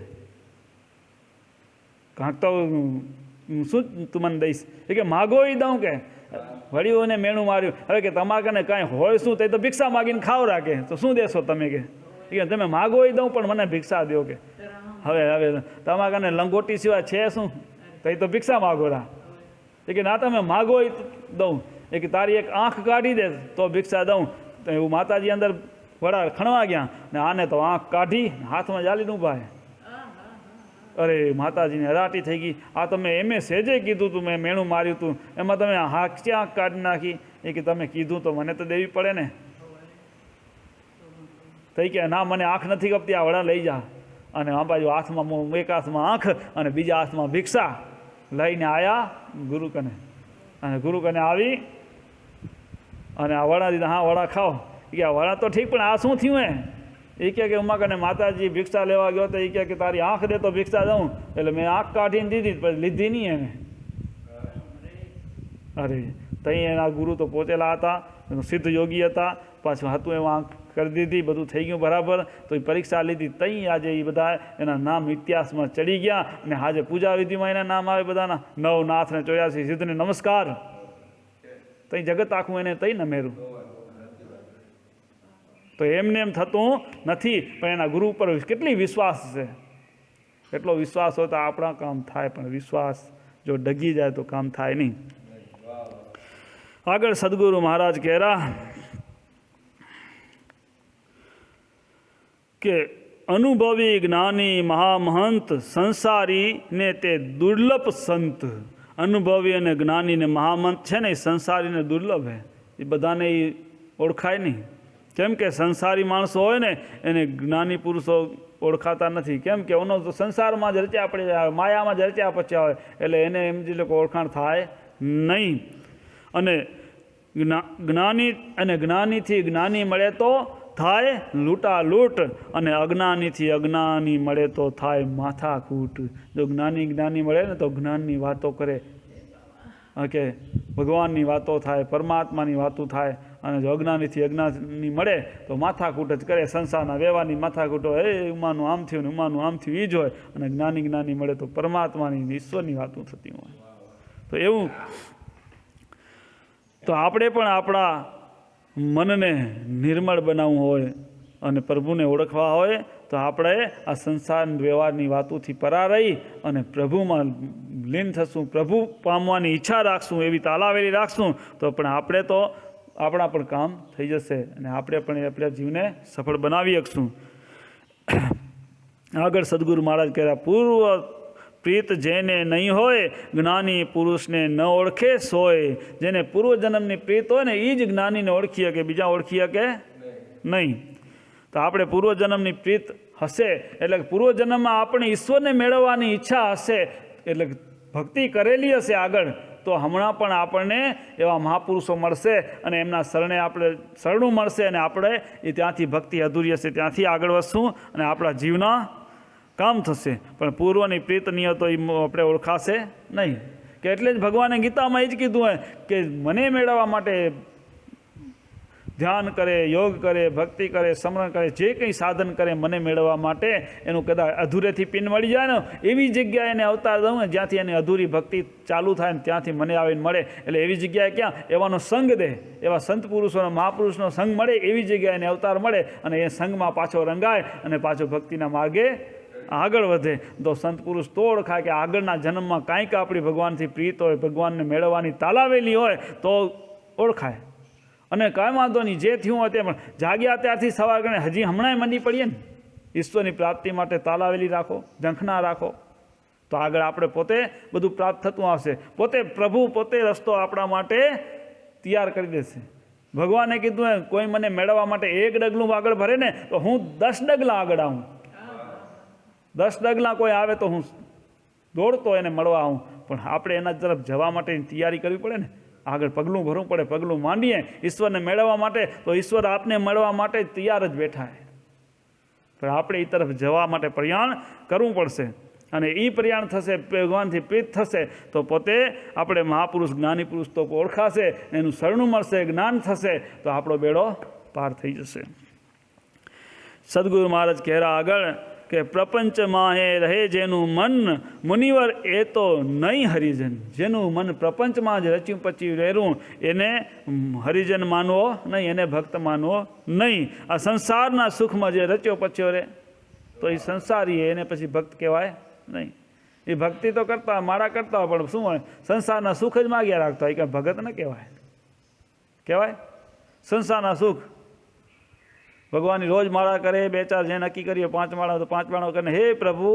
કાંક તો શું તું મને દઈશ એ કે માગો એ દઉં કે વળીઓને મેણું માર્યું. હવે કે તમારા કને કાંઈ હોય શું તે તો ભિક્ષા માગીને ખાવ રાખે તો શું દેશો તમે કે તમે માગો એ દઉં પણ મને ભિક્ષા દો કે હવે તમારા કને લંગોટી સિવાય છે શું તો એ તો ભિક્ષા માગો રા એ કે ના તમે માગો એ દઉં એ કે તારી એક આંખ કાઢી દે તો ભિક્ષા દઉં. તો એવું માતાજી અંદર વડા ખણવા ગયા ને આને તો આંખ કાઢી હાથમાં જાલીને ઊભા. અરે માતાજીને હરાટી થઈ ગઈ. આ તમે એમે સેજે કીધું તું મેં મેણું માર્યું હતું એમાં તમે આંખ ક્યાં કાઢી નાખી એ કે તમે કીધું તો મને તો દેવી પડે ને. થઈ કે ના મને આંખ નથી ગપતી, આ વડા લઈ જા. અને આ બાજુ હાથમાં એક હાથમાં આંખ અને બીજા હાથમાં ભિક્ષા લઈને આવ્યા ગુરુ કને. અને ગુરુ કને આવી અને આ વડા દીધા. હા વડા ખાઓ. એ આ વડા તો ઠીક પણ આ શું થયું એ કે ઉમા કને માતાજી ભિક્ષા લેવા ગયો તો એ કે તારી આંખ દે તો ભિક્ષા દઉં. એટલે મેં આંખ કાઢીને દીધી પછી લીધી નહીં એને. અરે તઈ એના ગુરુ તો પહોંચેલા હતા, સિદ્ધ યોગી હતા, પાછું હતું એમાં આંખ કરી દીધી, બધું થઈ ગયું બરાબર. તો એ પરીક્ષા લીધી તઈ આજે એ બધા એના નામ ઇતિહાસમાં ચડી ગયા અને આજે પૂજા વિધિમાં એના નામ આવે બધાના 9 નાથ ને 84 સિદ્ધને નમસ્કાર. તઈ જગત આખું એને તઈ નમેરું. તો એમને એમ થતું નથી, પણ એના ગુરુ ઉપર કેટલી વિશ્વાસ છે. એટલો વિશ્વાસ હોય તો આપણા કામ થાય, પણ વિશ્વાસ જો ડગી જાય તો કામ થાય નહીં. આગળ સદગુરુ મહારાજ કહેરા કે અનુભવી જ્ઞાની મહામહંત સંસારી ને તે દુર્લભ સંત. અનુભવી અને જ્ઞાની ને મહામંત છે ને એ સંસારીને દુર્લભ હે, એ બધાને એ ઓળખાય નહીં. કેમ કે સંસારી માણસો હોય ને એને જ્ઞાની પુરુષો ઓળખાતા નથી. કેમ કે એનો તો સંસારમાં જ રચ્યા પડી જાય, માયામાં જ રચ્યા પચ્યા હોય એટલે એને એમ જે લોકો ઓળખાણ થાય નહીં. અને જ્ઞાની અને જ્ઞાનીથી જ્ઞાની મળે તો થાય લૂંટાલૂંટ અને અજ્ઞાનીથી અજ્ઞાની મળે તો થાય માથાકૂટ. જો જ્ઞાની મળે ને તો જ્ઞાનની વાતો કરે કે ભગવાનની વાતો થાય, પરમાત્માની વાતો થાય. અને જો અજ્ઞાનીથી અજ્ઞાની મળે તો માથાકૂટ જ કરે, સંસારના વ્યવહારની માથાકૂટ હોય, એ ઉમાનું આમ થયું ને ઉમાનું આમ થયું એ જ હોય. અને જ્ઞાની મળે તો પરમાત્માની ઈશ્વરની વાતો થતી હોય. તો એવું તો આપણે પણ આપણા મનને નિર્મળ બનાવવું હોય અને પ્રભુને ઓળખવા હોય તો આપણે આ સંસાર વ્યવહારની વાતોથી પરા રહી અને પ્રભુમાં લીન થશું, પ્રભુ પામવાની ઈચ્છા રાખશું, એવી તાલાવેલી રાખશું તો પણ આપણે તો આપણા પણ કામ થઈ જશે અને આપણે પણ આપણા જીવને સફળ બનાવી શકશું. આગળ સદગુરુ મહારાજ કહેતા પૂર્વ પ્રીત જેને નહીં હોય જ્ઞાની પુરુષને ન ઓળખે સોય. જેને પૂર્વજન્મની પ્રીત હોય ને એ જ જ્ઞાનીને ઓળખી શકે, બીજા ઓળખી શકે નહીં. તો આપણે પૂર્વજન્મની પ્રીત હશે એટલે પૂર્વજન્મમાં આપણે ઈશ્વરને મેળવવાની ઈચ્છા હશે એટલે ભક્તિ કરેલી હશે આગળ તો હમણાં પણ આપણને એવા મહાપુરુષો મળશે અને એમના શરણે આપણે શરણું મળશે અને આપણે એ ત્યાંથી ભક્તિ અધૂરી હશે ત્યાંથી આગળ વધશું અને આપણા જીવના કામ થશે. પણ પૂર્વની પ્રીત નહીં તો એ આપણે ઓળખાશે નહીં. કે એટલે જ ભગવાને ગીતામાં એ જ કીધું હોય કે મને મેળવવા માટે ધ્યાન કરે, યોગ કરે, ભક્તિ કરે, સ્મરણ કરે, જે કંઈ સાધન કરે મને મેળવવા માટે એનું કદાચ અધૂરેથી પિન મળી જાય ને એવી જગ્યાએ એને અવતાર દઉં ને જ્યાંથી એની અધૂરી ભક્તિ ચાલુ થાય ને ત્યાંથી મને આવીને મળે. એટલે એવી જગ્યાએ ક્યાં એવાનો સંગ દે, એવા સંત પુરુષોનો મહાપુરુષનો સંગ મળે એવી જગ્યાએ એને અવતાર મળે અને એ સંગમાં પાછો રંગાય અને પાછો ભક્તિના માર્ગે આગળ વધે. તો સંત પુરુષ તો ઓળખાય કે આગળના જન્મમાં કાંઈક આપણી ભગવાનથી પ્રીત હોય, ભગવાનને મેળવવાની તાલાવેલી હોય તો ઓળખાય. અને કાંઈ વાંધો નહીં, જે થયું હોય તે પણ જાગ્યા ત્યારથી સવાર કરીને હજી હમણાં મંડી પડીએ ને ઈશ્વરની પ્રાપ્તિ માટે તાલાવેલી રાખો, ઝંખના રાખો. તો આગળ આપણે પોતે બધું પ્રાપ્ત થતું આવશે. પોતે પ્રભુ પોતે રસ્તો આપણા માટે તૈયાર કરી દેશે. ભગવાને કીધું એમ, કોઈ મને મેળવવા માટે 1 ડગલું આગળ ભરે ને તો હું 10 ડગલા આગળ આવું. 10 ડગલા કોઈ આવે તો હું દોડતો એને મળવા આવું. પણ આપણે એના તરફ જવા માટેની તૈયારી કરવી પડે ને. આગળ પગલું ભરવું પડે, પગલું માંડીએ ઈશ્વરને મેળવવા માટે. તો ઈશ્વર આપને મળવા માટે તૈયાર જ બેઠા છે. પણ આપણે એ તરફ જવા માટે પ્રયાણ કરવું પડશે. અને એ પ્રયાણ થશે, ભગવાનથી પ્રીત થશે તો પોતે આપણે મહાપુરુષ જ્ઞાની પુરુષ તો ઓળખાશે, એનું શરણું મળશે, જ્ઞાન થશે તો આપણો બેડો પાર થઈ જશે. સદગુરુ મહારાજ કહેરા આગળ કે પ્રપંચમાં હે રહે જેનું મન મુનિવર એ તો નહીં હરિજન. જેનું મન પ્રપંચમાં જ રચ્યું પચ્યું રહેવું એને હરિજન માનવો નહીં, એને ભક્ત માનવો નહીં. આ સંસારના સુખમાં જે રચ્યો પચ્યો રહે તો એ સંસારી એને પછી ભક્ત કહેવાય નહીં. એ ભક્તિ તો કરતા માળા કરતા હોય પણ શું હોય, સંસારના સુખ જ માગ્યા રાખતા હોય, કે ભગત ન કહેવાય. કહેવાય સંસારના સુખ. ભગવાનની રોજ માળા કરે, 2-4 જે નક્કી કરીએ 5 માળા તો 5 માળા કરીને, હે પ્રભુ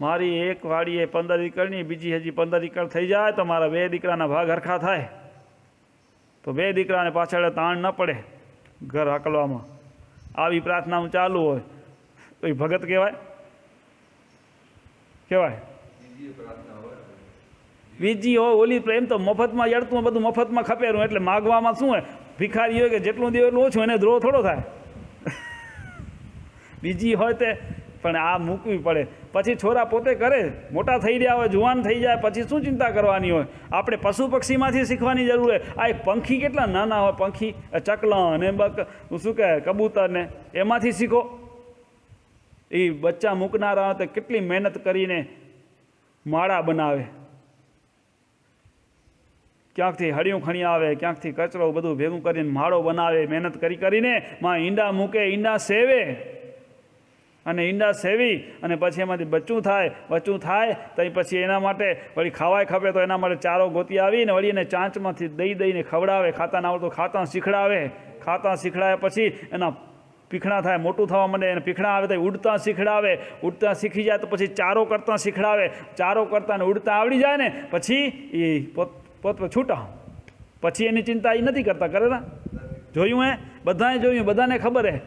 મારી એક વાડીએ 15 દીકરની, બીજી હજી 15 દીકર થઈ જાય તો મારા 2 દીકરાના ભાગ હરખા થાય, તો 2 દીકરાને પાછળ તાણ ન પડે ઘર હાકલવામાં. આવી પ્રાર્થનાનું ચાલુ હોય તો એ ભગત કહેવાય? કહેવાય? બીજી હોય ઓલી પ્રેમ તો મફતમાં જડતું બધું મફતમાં ખપેરું, એટલે માગવામાં શું હોય, ભિખારી હોય કે જેટલું દેવું એટલું ઓછું, એને દ્રોહ થોડો થાય. બીજી હોય તે પણ આ મૂકવી પડે. પછી છોરા પોતે કરે, મોટા થઈ રહ્યા હોય, જુવાન થઈ જાય, પછી શું ચિંતા કરવાની હોય. આપણે પશુ પક્ષીમાંથી શીખવાની જરૂર હોય. આ એક પંખી કેટલા નાના હોય, પંખી ચકલા અને શું કહે કબૂતર ને, એમાંથી શીખો. એ બચ્ચા મૂકનારા હોય તો કેટલી મહેનત કરીને માળા બનાવે, ક્યાંકથી હળિયું ખણી આવે, ક્યાંકથી કચરો બધું ભેગું કરીને માળો બનાવે, મહેનત કરીને માં ઈંડા મૂકે, ઈંડા સેવે, અને ઈંડા સેવી અને પછી એમાંથી બચ્ચું થાય તો પછી એના માટે વળી ખાવાય ખપે તો એના માટે ચારો ગોતી આવીને વળી એને ચાંચમાંથી દઈને ખવડાવે. ખાતા ના આવડતું ખાતા શીખડાવે પછી એના પીખણા થાય, મોટું થવા માંડે, એને પીખણા આવે તો ઉડતા શીખડાવે, ઉડતા શીખી જાય તો પછી ચારો કરતાં શીખડાવે, ચારો કરતાં ને ઉડતા આવડી જાય ને પછી એ પોત છૂટા, પછી એની ચિંતા એ નથી કરતા. કરે ને? જોયું હે? બધાએ જોયું, બધાને ખબર હે.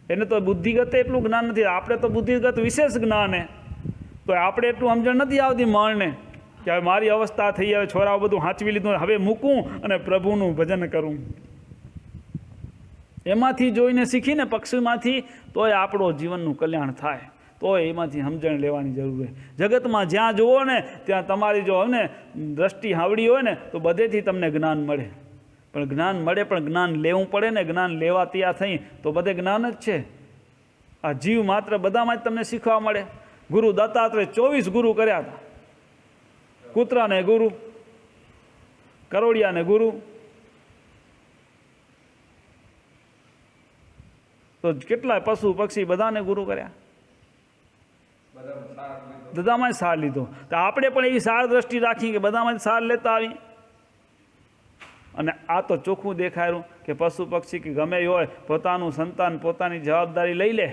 એને તો બુદ્ધિગત એટલું જ્ઞાન નથી, આપણે તો બુદ્ધિગત વિશેષ જ્ઞાન હે, તો આપણે એટલું સમજણ નથી આવતી માણને કે હવે મારી અવસ્થા થઈ, હવે છોરાઓ બધું હાંચવી લીધું, હવે મૂકું અને પ્રભુનું ભજન કરું. એમાંથી જોઈને શીખીને પક્ષીમાંથી તોય આપણો જીવનનું કલ્યાણ થાય, તોય એમાંથી સમજણ લેવાની જરૂર છે. જગતમાં જ્યાં જુઓ ને ત્યાં તમારી જો ને દ્રષ્ટિ હાવડી હોય ને તો બધેથી તમને જ્ઞાન મળે. પણ જ્ઞાન મળે પણ જ્ઞાન લેવું પડે ને. જ્ઞાન લેવા તૈયાર થઈ તો બધે જ્ઞાન જ છે. આ જીવ માત્ર બધામાં જ તમને શીખવા મળે. ગુરુ દત્તાત્રેય 24 ગુરુ કર્યા હતા. કૂતરાને ગુરુ, કરોડિયાને ગુરુ, તો કેટલાય પશુ પક્ષી બધાને ગુરુ કર્યા, બધામાં જ સાર લીધો. તો આપણે પણ એવી સાર દ્રષ્ટિ રાખી કે બધામાં જ સાર લેતા આવી. અને આ તો ચોખ્ખું દેખાયું કે પશુ પક્ષી કે ગમે એ હોય પોતાનું સંતાન પોતાની જવાબદારી લઈ લે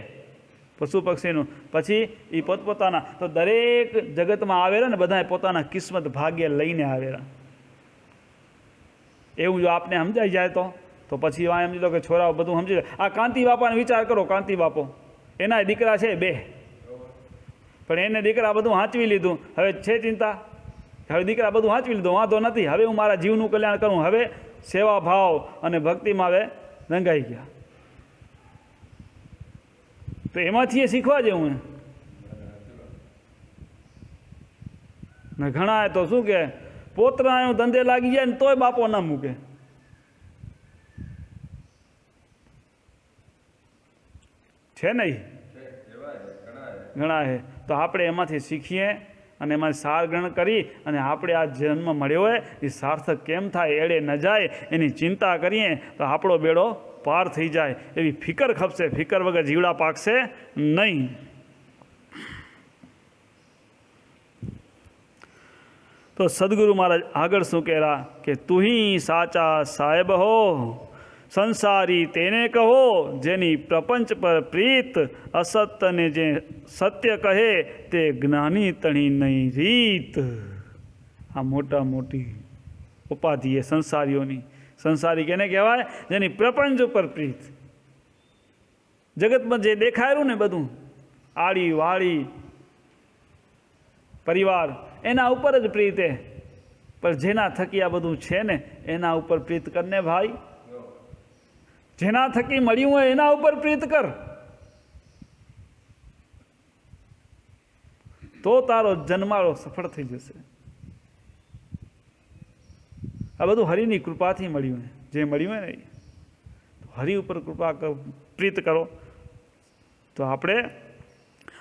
પશુ પક્ષીનું, પછી એ પોતપોતાના તો દરેક જગતમાં આવેલા ને બધાએ પોતાના કિસ્મત ભાગ્ય લઈને આવેલા. એવું જો આપને સમજાઈ જાય તો પછી આ સમજી લો કે છોરાઓ બધું સમજી લે. આ કાંતિ બાપાનો વિચાર કરો. કાંતિ બાપો એના દીકરા છે 2, પણ એને દીકરા બધું હાંચવી લીધું. હવે છે ચિંતા, હવે દીકરા બધું હાંચવી લીધું, વાંધો નથી, હવે હું મારા જીવનું કલ્યાણ કરું. હવે સેવા ભાવ અને ભક્તિમાં હવે રંગાઈ ગયા. તો એમાંથી એ શીખવા જેવું ને. ઘણા તો શું કે પોતરા ધંધે લાગી જાય ને તોય બાપો ના મૂકે. છે નહીં? ઘણા હે. તો આપણે એમાંથી શીખીએ અને એમાં સાર ગ્રહણ કરી અને આપણે આ જન્મ મળ્યો હોય એ સાર્થક કેમ થાય, એડે ન જાય એની ચિંતા કરીએ તો આપણો બેડો પાર થઈ જાય. એવી ફિકર ખપશે. ફિકર વગર જીવડા પાકશે નહીં. તો સદગુરુ મહારાજ આગળ શું કહેરા કે તું હી સાચા સાહેબ હો, સંસારી તેને કહો જેની પ્રપંચ પર પ્રીત, અસત્યને જે સત્ય કહે તે જ્ઞાની તણી નહીં રીત. આ મોટી ઉપાધિ એ સંસારીઓની. સંસારી કેને કહેવાય? જેની પ્રપંચ ઉપર પ્રીત. જગતમાં જે દેખાયેલું ને બધું આડી વાળી પરિવાર એના ઉપર જ પ્રીત હે, પણ જેના થકી આ બધું છે ને એના ઉપર પ્રીત કરને ભાઈ. જેના થકી મળ્યું હોય એના ઉપર પ્રીત કર, તો તારો જન્માળો સફળ થઈ જશે. આ બધું હરિની કૃપાથી મળ્યું. જે મળ્યું હોય ને હરિ ઉપર કૃપા પ્રીત કરો તો આપણે.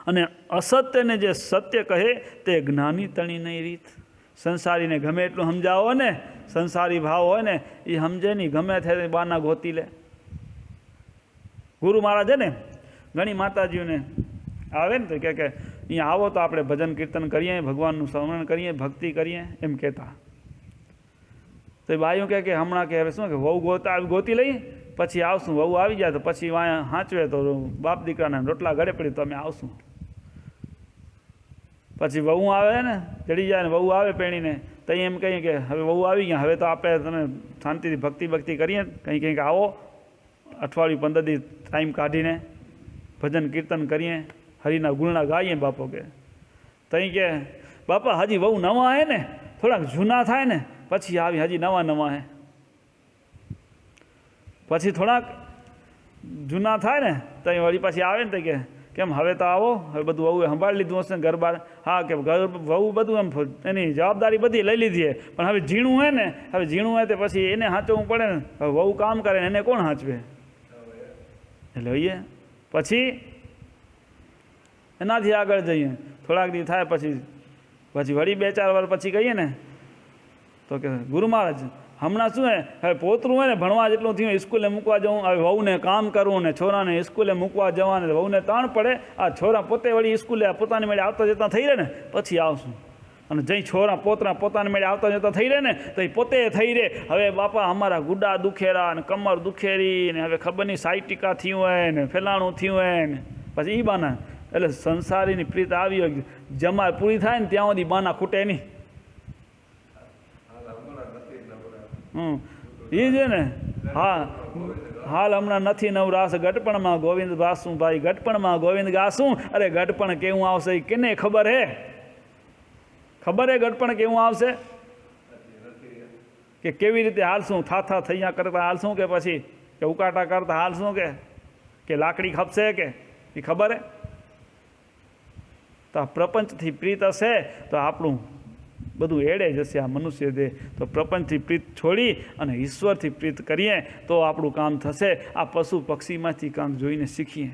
અને અસત્યને જે સત્ય કહે તે જ્ઞાની તણી નહીં રીત. સંસારીને ગમે એટલું સમજાવો ને, સંસારી ભાવ હોય ને એ સમજે નહીં, ગમે તે બાના ગોતી લે. ગુરુ મહારાજે ને ઘણી માતાજીઓને આવે ને તો કે અહીંયા આવો તો આપણે ભજન કીર્તન કરીએ, ભગવાનનું સ્મરણ કરીએ, ભક્તિ કરીએ એમ કહેતા. તો બાઈઓ કે હમણાં કે હવે શું કે વહુ ગોતી લઈ પછી આવશું. વહુ આવી જાય તો પછી વાયા હાંચવે તો બાપ દીકરાના રોટલા ગળે પડી તો અમે આવશું. પછી વહુ આવે ને ચડી જાય ને વહુ આવે પેણીને તો એમ કહીએ કે હવે વહુ આવી ગયા, હવે તો આપણે તમે શાંતિથી ભક્તિ કરીએ, કંઈક આવો અઠવાડિયું 15 દિવસ ટાઈમ કાઢીને ભજન કીર્તન કરીએ, હરિના ગુણના ગાઈએ. બાપો કે તઈ કે બાપા હજી વહુ નવા હે ને, થોડાક જૂના થાય ને પછી આવી, હજી નવા હે. પછી થોડાક જૂના થાય ને તો વળી પાછી આવે ને તો કે કેમ હવે તો આવો, હવે બધું વહુએ સંભાળી લીધું હશે ને ઘર બાર. હા કે વહુ બધું એમ એની જવાબદારી બધી લઈ લીધી છે, પણ હવે ઝીણું હોય ને, હવે ઝીણું હોય તો પછી એને સાચવવું પડે ને. હવે વહુ કામ કરે ને એને કોણ સાચવે? એટલે હોઈએ પછી એનાથી આગળ જઈએ. થોડાક દી થાય પછી વળી 2-4 વાર પછી કહીએ ને તો કે ગુરુ મહારાજ હમણાં શું હે, હવે પોતરું હોય ને ભણવા જેટલું થયું, સ્કૂલે મૂકવા જવું, હવે વહુને કામ કરવું ને છોરાને સ્કૂલે મૂકવા જવાને વહુને તાણ પડે. આ છોરા પોતે વળી સ્કૂલે પોતાની મેળે આવતા જતા થઈ રહે ને પછી આવશું. અને જઈ છોરા પોતાની મેળે આવતા જતા થઈ રહે ને તો એ પોતે થઈ રહે. હવે બાપા અમારા ગુડા દુખેરા ને કમર દુખેરી ને હવે ખબર નહીં સાઈટિકા થયું હોય ને ફેલાણું થયું હોય ને પછી એ બાના. એટલે સંસારીની પ્રીત આવી હોય, જમાર પૂરી થાય ને ત્યાં સુધી બાના ખૂટે નહીં. એ છે ને. હા, હાલ હમણાં નથી નવરાશ, ગટપણમાં ગોવિંદ ગાશું ભાઈ, ગટપણમાં ગોવિંદ ગાશું. અરે ગટપણ કેવું આવશે કેને ખબર હે? ખબર હે ગટપણ કેવું આવશે? કે કેવી રીતે હાલશું? થાથા થૈયા કરતા હાલશું કે પછી કે ઉકાટા કરતા હાલશું કે લાકડી ખપશે કે એ ખબર હે? તો પ્રપંચથી પ્રીત હશે તો આપણું બધું એડે જશે. આ મનુષ્ય દેહ તો પ્રપંચથી પ્રીત છોડી અને ઈશ્વરથી પ્રીત કરીએ તો આપણું કામ થશે. આ પશુ પક્ષીમાંથી કામ જોઈને શીખીએ.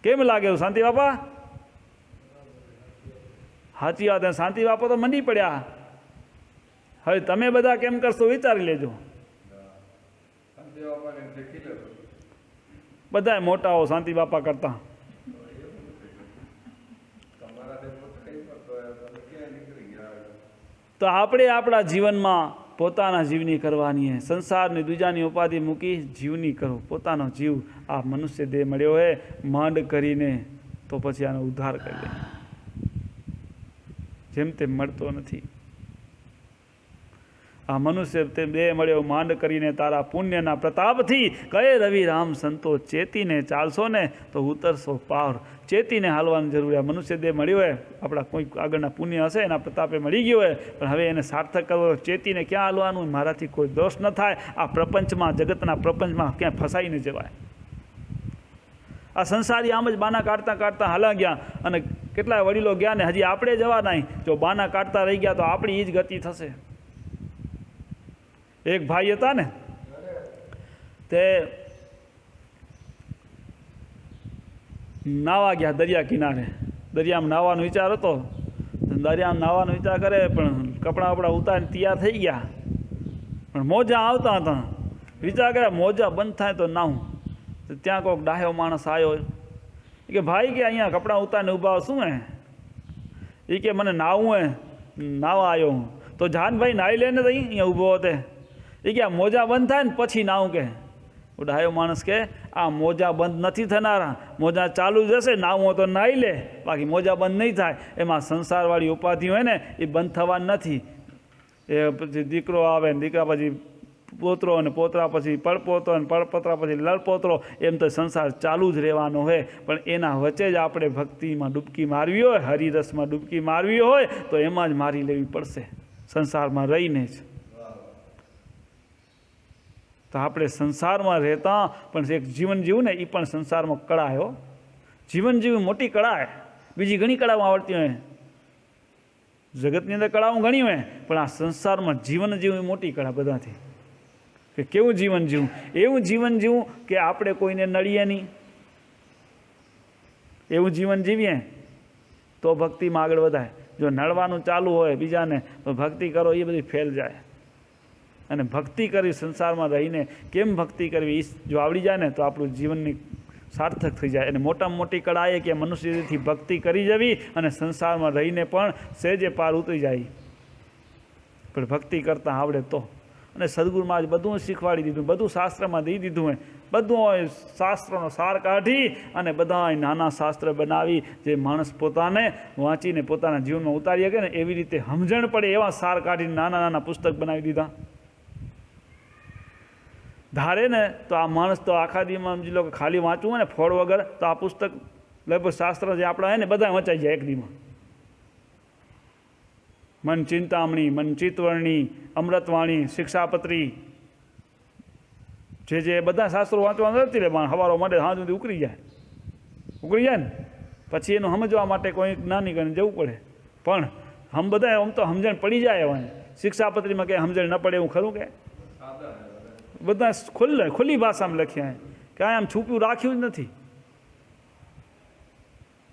કેમ લાગે શાંતિ બાપા? સાચી વાત. શાંતિ બાપા તો મંડી પડ્યા. હવે તમે બધા કેમ કરશો વિચારી લેજો. બધા મોટાઓ શાંતિ બાપા કરતા. તો આપણે આપણા જીવનમાં પોતાના જીવની કરવાની. સંસારની દૂજાની ઉપાધિ મૂકી જીવની કરો. પોતાનો જીવ આ મનુષ્ય દેહ મળ્યો હોય માંડ કરીને તો પછી આનો ઉદ્ધાર કરી લે. જેમ તેમ મળતો નથી. આ મનુષ્ય તે દેહ મળ્યો માંડ કરીને તારા પુણ્યના પ્રતાપથી કહે રવિ રામ સંતો ચેતીને ચાલશો ને તો ઉતરશો પાર. ચેતીને હાલવાની જરૂર. આ મનુષ્ય દેહ મળ્યો હોય આપણા કોઈ આગળના પુણ્ય હશે એના પ્રતાપે મળી ગયો હોય, પણ હવે એને સાર્થક કરવો. ચેતીને ક્યાં હાલવાનું? મારાથી કોઈ દોષ ન થાય. આ પ્રપંચમાં જગતના પ્રપંચમાં ક્યાં ફસાઈ ન જવાય. આ સંસારી આમ જ બાના કાઢતા હાલા ગયા અને કેટલાય વડીલો ગયા ને હજી આપણે જવા નહીં. જો બાના કાઢતા રહી ગયા તો આપણી એ જ ગતિ થશે. એક ભાઈ હતા ને તે નાવા ગયા દરિયા કિનારે. દરિયામાં નાવાનો વિચાર હતો. દરિયામાં નાવાનો વિચાર કરે પણ કપડાં વપડા ઉતારીને તૈયાર થઈ ગયા, પણ મોજા આવતા હતા. વિચાર કર્યા મોજા બંધ થાય તો નાહું. તો ત્યાં કોઈક ડાહ્યો માણસ આવ્યો કે ભાઈ કે અહીંયા કપડાં ઉતારીને ઊભા શું હે? એ કે મને નાહવું હે, નાવા આવ્યો હું. તો જાનભાઈ નાહી લે ને તો અહીંયા ઊભો હતો. એ કે આ મોજા બંધ થાય ને પછી નાવું કે ડાયો માણસ કે આ મોજા બંધ નથી થનારા, મોજા ચાલુ જ હશે, નાવું તો નાહી લે, બાકી મોજા બંધ નહીં થાય. એમાં સંસારવાળી ઉપાધિ હોય ને એ બંધ થવાની નથી. એ પછી દીકરો આવે ને દીકરા પછી પોતરો, અને પોતરા પછી પડપોતરો, અને પડપોતરા પછી લડપોતરો, એમ તો સંસાર ચાલુ જ રહેવાનો હોય. પણ એના વચ્ચે જ આપણે ભક્તિમાં ડૂબકી મારવી હોય, હરિરસમાં ડૂબકી મારવી હોય તો એમાં જ મારી લેવી પડશે, સંસારમાં રહીને જ. તો આપણે સંસારમાં રહેતા પણ એક જીવન જીવું ને એ પણ સંસારમાં કળા હો. જીવન જીવું મોટી કળા હે. બીજી ઘણી કળાઓ આવડતી હોય, જગતની અંદર કળાઓ ઘણી હોય, પણ આ સંસારમાં જીવન જીવું એ મોટી કળા બધાથી. કે કેવું જીવન જીવું? એવું જીવન જીવું કે આપણે કોઈને નડીએ નહીં, એવું જીવન જીવીએ તો ભક્તિમાં આગળ વધાય. જો નડવાનું ચાલુ હોય બીજાને તો ભક્તિ કરો એ બધી ફેલ જાય. અને ભક્તિ કરવી, સંસારમાં રહીને કેમ ભક્તિ કરવી જો આવડી જાય ને તો આપણું જીવનની સાર્થક થઈ જાય. અને મોટામાં મોટી કળા એ કે મનુષ્યથી ભક્તિ કરી જવી અને સંસારમાં રહીને પણ સહેજે પાર ઉતરી જાય, પણ ભક્તિ કરતાં આવડે તો. અને સદગુરુમાં જ બધું શીખવાડી દીધું, બધું શાસ્ત્રમાં દઈ દીધું હોય, બધું શાસ્ત્રોનો સાર કાઢી અને બધા નાના શાસ્ત્ર બનાવી જે માણસ પોતાને વાંચીને પોતાના જીવનમાં ઉતારી શકે ને એવી રીતે સમજણ પડે એવા સાર કાઢીને નાના નાના પુસ્તક બનાવી દીધા. ધારે ને તો આ માણસ તો આખા દીમાં સમજી લો કે ખાલી વાંચવું હોય ને ફળ વગર તો આ પુસ્તક લગભગ શાસ્ત્ર જે આપણા હોય ને બધા વંચાઈ જાય એક દીમાં. મન ચિંતામણી, મન ચિતવરણી, અમૃતવાણી, શિક્ષાપત્રી, જે બધા શાસ્ત્રો વાંચવા નથી લે પણ સવારો માટે હાથ સુધી ઉકળી જાય ને પછી એનું સમજવા માટે કોઈ જ્ઞાની કરીને જવું પડે. પણ હમ બધા આમ તો સમજણ પડી જાય. હવે શિક્ષાપત્રીમાં કંઈ સમજણ ન પડે એવું ખરું કે? બધા ખુલ્લી ભાષામાં લખ્યા, કાંઈ આમ છૂપ્યું રાખ્યું જ નથી.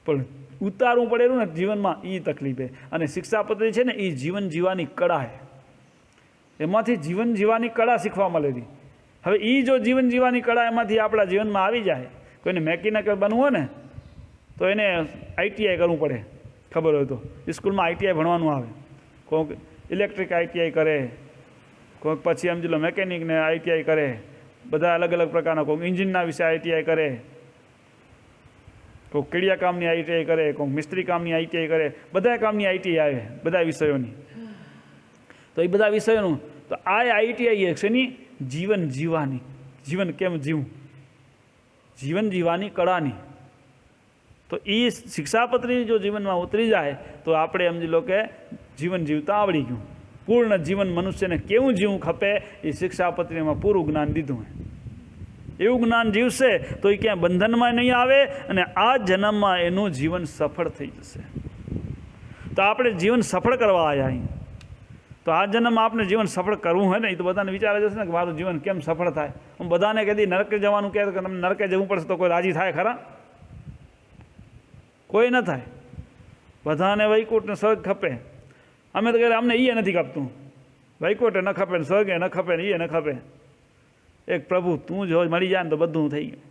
પણ ઉતારવું પડેલું ને જીવનમાં એ તકલીફે. અને શિક્ષાપત્રી છે ને એ જીવન જીવવાની કળા છે, એમાંથી જીવન જીવવાની કળા શીખવા મળેલી. હવે એ જો જીવન જીવવાની કળા એમાંથી આપણા જીવનમાં આવી જાય, કોઈને મેકેનિકલ બનવું હોય ને તો એને ITI કરવું પડે, ખબર હોય તો. સ્કૂલમાં ITI ભણવાનું આવે, કોઈક ઇલેક્ટ્રિક ITI કરે, કોઈક પછી સમજી લો મેકેનિકને ITI કરે, બધા અલગ અલગ પ્રકારના, કોઈક એન્જિનના વિશે ITI કરે, કોઈક કીડિયા કામની ITI કરે, કોઈક મિસ્ત્રી કામની ITI કરે, બધા કામની ITI આવે, બધા વિષયોની. તો એ બધા વિષયોનું તો આ ITI છે ની જીવન જીવવાની, જીવન કેમ જીવું, જીવન જીવવાની કળાની. તો એ શિક્ષાપત્રી જો જીવનમાં ઉતરી જાય તો આપણે સમજી લો કે જીવન જીવતા આવડી ગયું. પૂર્ણ જીવન મનુષ્યને કેવું જીવવું ખપે એ શિક્ષાપત્રીમાં પૂરું જ્ઞાન દીધું હોય. એવું જ્ઞાન જીવશે તો એ ક્યાંય બંધનમાં નહીં આવે અને આ જન્મમાં એનું જીવન સફળ થઈ જશે. તો આપણે જીવન સફળ કરવા આવ્યા અહીં. તો આ જન્મમાં આપણે જીવન સફળ કરવું હોય ને એ તો બધાને વિચાર જશે ને કે મારું જીવન કેમ સફળ થાય. હું બધાને કદી નરકે જવાનું કહે કે તમને નરકે જવું પડશે તો કોઈ રાજી થાય ખરા? કોઈ ન થાય. બધાને વૈકુંઠ ને સ્વર્ગ ખપે. અમે તો કહીએ અમને એ નથી ખપતું, વૈકુંઠે ન ખપે ને સ્વર્ગે ન ખપે ને એ ન ખપે. એક પ્રભુ તું જ હોય મળી જાય ને તો બધું થઈ ગયું.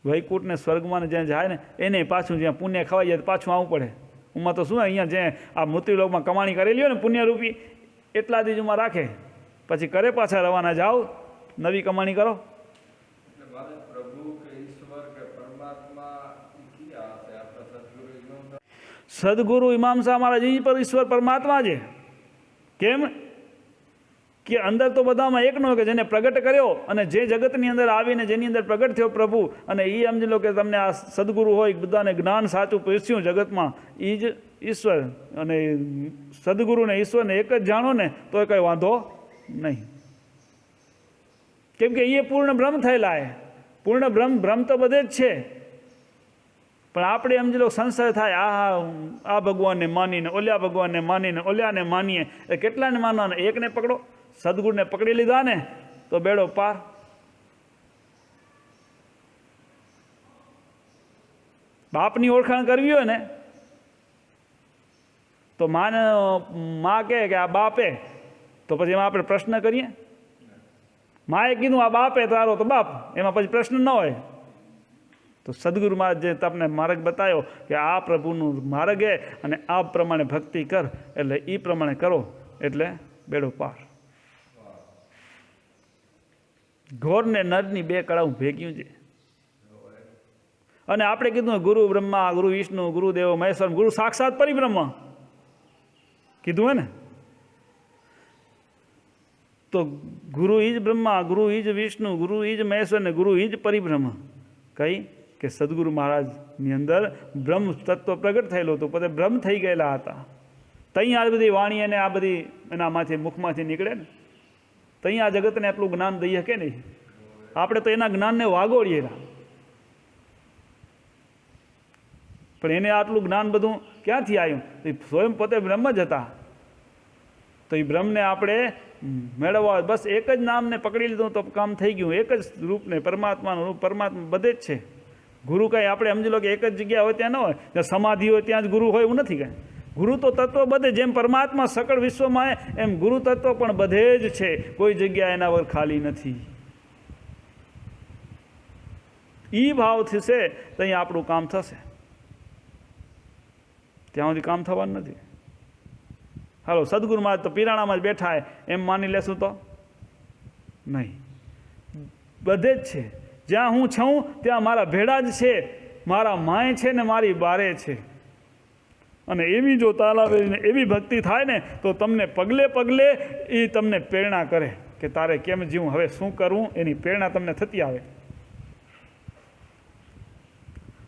વૈકુંઠ ને સ્વર્ગમાં જ્યાં જાય ને એને પાછું જ્યાં પુણ્ય ખવાઈ જાય પાછું આવવું પડે. ઉમાં તો શું અહીંયા જ્યાં આ મૃત્યુલોકમાં કમાણી કરેલી હોય ને પુણ્યરૂપી એટલા દીજમાં રાખે, પછી કરે પાછા રવાના જાઓ નવી કમાણી કરો. સદગુરુ ઇમામ શાહ મહારાજ પર ઈશ્વર પરમાત્મા છે. કેમ કે અંદર તો બધામાં એકનો કે જેને પ્રગટ કર્યો અને જે જગતની અંદર આવીને જેની અંદર પ્રગટ થયો પ્રભુ, અને એ સમજી લો કે તમને આ સદગુરુ હોય બધાને જ્ઞાન સાચું પીરસ્યું જગતમાં, એ જ ઈશ્વર. અને સદગુરુને ઈશ્વરને એક જ જાણો ને તો કંઈ વાંધો નહીં. કેમ કે એ પૂર્ણ બ્રહ્મ થયેલા છે. પૂર્ણ બ્રહ્મ તો બધે જ છે, પણ આપણે સમજી લો સંશય થાય, આ ભગવાનને માનીને ઓલ્યા ભગવાનને માનીને ઓલ્યાને માનીએ. એ કેટલાને માનવાના? એકને પકડો, સદગુરુને પકડી લીધા ને તો બેડો પાર. બાપની ઓળખાણ કરવી હોય ને તો માં કહે કે આ બાપે, તો પછી એમાં આપણે પ્રશ્ન કરીએ? માએ કીધું આ બાપે તારો તો બાપ, એમાં પછી પ્રશ્ન ન હોય. તો સદગુરુમાં જે તમને માર્ગ બતાવ્યો કે આ પ્રભુનું માર્ગ છે અને આ પ્રમાણે ભક્તિ કર, એટલે એ પ્રમાણે કરો એટલે બેડો પાર. ઘોર ને નરની બે કળાઓ ભેગ્યું છે. અને આપણે કીધું ગુરુ બ્રહ્મા, ગુરુ વિષ્ણુ, ગુરુદેવ મહેશ્વર, ગુરુ સાક્ષાત પરિબ્રહ્મ કીધું હે ને. તો ગુરુ ઈજ બ્રહ્મા, ગુરુ ઈજ વિષ્ણુ, ગુરુ ઈજ મહેશ્વર ને ગુરુ ઈજ પરિબ્રહ્મ. કઈ કે સદગુરુ મહારાજની અંદર બ્રહ્મ તત્વ પ્રગટ થયેલું હતું, પોતે બ્રહ્મ થઈ ગયેલા હતા. તહીં આ બધી વાણી અને આ બધી એનામાંથી મુખમાંથી નીકળે ને, તહીં આ જગતને આટલું જ્ઞાન દઈએ કે નહીં. આપણે તો એના જ્ઞાનને વાગોળીએ, પણ એને આટલું જ્ઞાન બધું ક્યાંથી આવ્યું? સ્વયં પોતે બ્રહ્મ જ હતા. તો એ બ્રહ્મને આપણે મેળવવા બસ એક જ નામને પકડી લીધું તો કામ થઈ ગયું. એક જ રૂપને, પરમાત્માનું રૂપ, પરમાત્મા બધે જ છે. ગુરુ કાંઈ આપણે સમજી લો કે એક જ જગ્યા હોય ત્યાં ન હોય, જ્યાં સમાધિ હોય ત્યાં જ ગુરુ હોય એવું નથી કાંઈ. ગુરુ તો તત્વ બધે, જેમ પરમાત્મા સકળ વિશ્વમાં એમ ગુરુ તત્વ પણ બધે જ છે. કોઈ જગ્યા એના વગર ખાલી નથી. ઈ ભાવ થશે તો અહીંયા આપણું કામ થશે, ત્યાં સુધી કામ થવાનું નથી. હાલો, સદગુરુ મહારાજ તો પીરાણામાં જ બેઠા એમ માની લેશું તો નહીં. બધે જ છે. જ્યાં હું છું ત્યાં મારા ભેડા જ છે, મારા માય છે ને મારી બારે છે. અને એવી જો તાલાવેને એવી ભક્તિ થાય ને તો તમને પગલે પગલે એ તમને પ્રેરણા કરે કે તારે કેમ જીવું, હવે શું કરવું, એની પ્રેરણા તમને થતી આવે.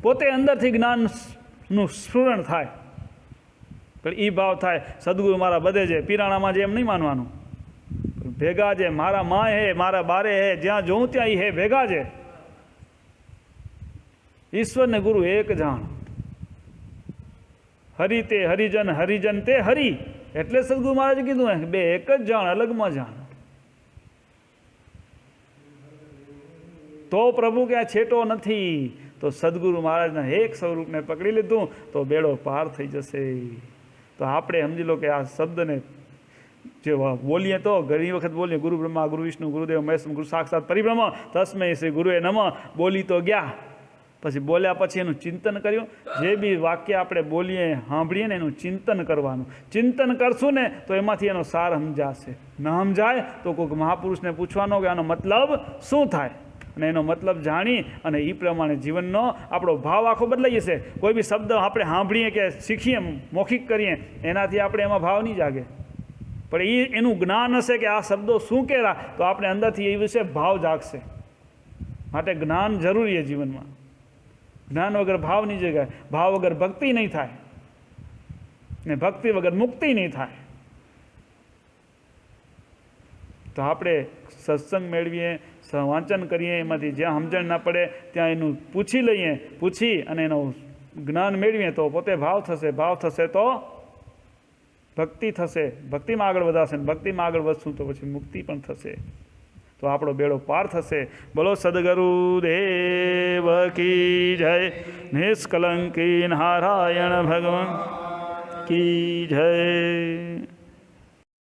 પોતે અંદરથી જ્ઞાનનું સ્ફુરણ થાય, પણ એ ભાવ થાય સદગુરુ મારા બધે છે, પીરાણામાં જે એમ નહીં માનવાનું. ભેગા છે, મારા માય હે, મારા બારે હે, જ્યાં જોઉં ત્યાં એ હે, ભેગા છે. ઈશ્વર ને ગુરુ એક જાણ. હરિ તે હરિજન, હરિજન તે હરિ. એટલે સદગુરુ મહારાજે કીધું બે એક જ જાણ, અલગમાં જાણ. તો પ્રભુ ક્યાં છેટો નથી. તો સદગુરુ મહારાજના એક સ્વરૂપને પકડી લીધું તો બેડો પાર થઈ જશે. તો આપણે સમજી લો કે આ શબ્દને જે બોલીએ તો ઘણી વખત બોલીએ ગુરુ બ્રહ્મા, ગુરુ વિષ્ણુ, ગુરુદેવ મહેશ્વર, ગુરુ સાક્ષાત પરિબ્રહ્મ, તસ્મૈ શ્રી ગુરુએ નમઃ બોલી તો ગયા. પછી બોલ્યા પછી એનું ચિંતન કર્યું. જે બી વાક્ય આપણે બોલીએ સાંભળીએ ને એનું ચિંતન કરવાનું. ચિંતન કરશું ને તો એમાંથી એનો સાર સમજાશે. ન સમજાય તો કોઈક મહાપુરુષને પૂછવાનો કે આનો મતલબ શું થાય, અને એનો મતલબ જાણી અને એ પ્રમાણે જીવનનો આપણો ભાવ આખો બદલાઈ જશે. કોઈ બી શબ્દ આપણે સાંભળીએ કે શીખીએ, મૌખિક કરીએ, એનાથી આપણે એમાં ભાવ નહીં જાગે, પણ એનું જ્ઞાન હશે કે આ શબ્દો શું કહેલા, તો આપણે અંદરથી એ વિશે ભાવ જાગશે. માટે જ્ઞાન જરૂરી છે જીવનમાં. જ્ઞાન વગર ભાવ નહીં જગાય, ભાવ વગર ભક્તિ નહીં થાય, ને ભક્તિ વગર મુક્તિ નહીં થાય. તો આપણે સત્સંગ મેળવીએ, વાંચન કરીએ, એમાંથી જ્યાં સમજણ ના પડે ત્યાં એનું પૂછી લઈએ, પૂછી અને એનું જ્ઞાન મેળવીએ તો પોતે ભાવ થશે. ભાવ થશે તો ભક્તિ થશે, ભક્તિમાં આગળ વધાશે, ભક્તિમાં આગળ વધશું તો પછી મુક્તિ પણ થશે. તો આપણો બેડો પાર થશે. બોલો સદગુરુ દેવ કી જય. નિષ્કલંકી નારાયણ ભગવાન કી જય.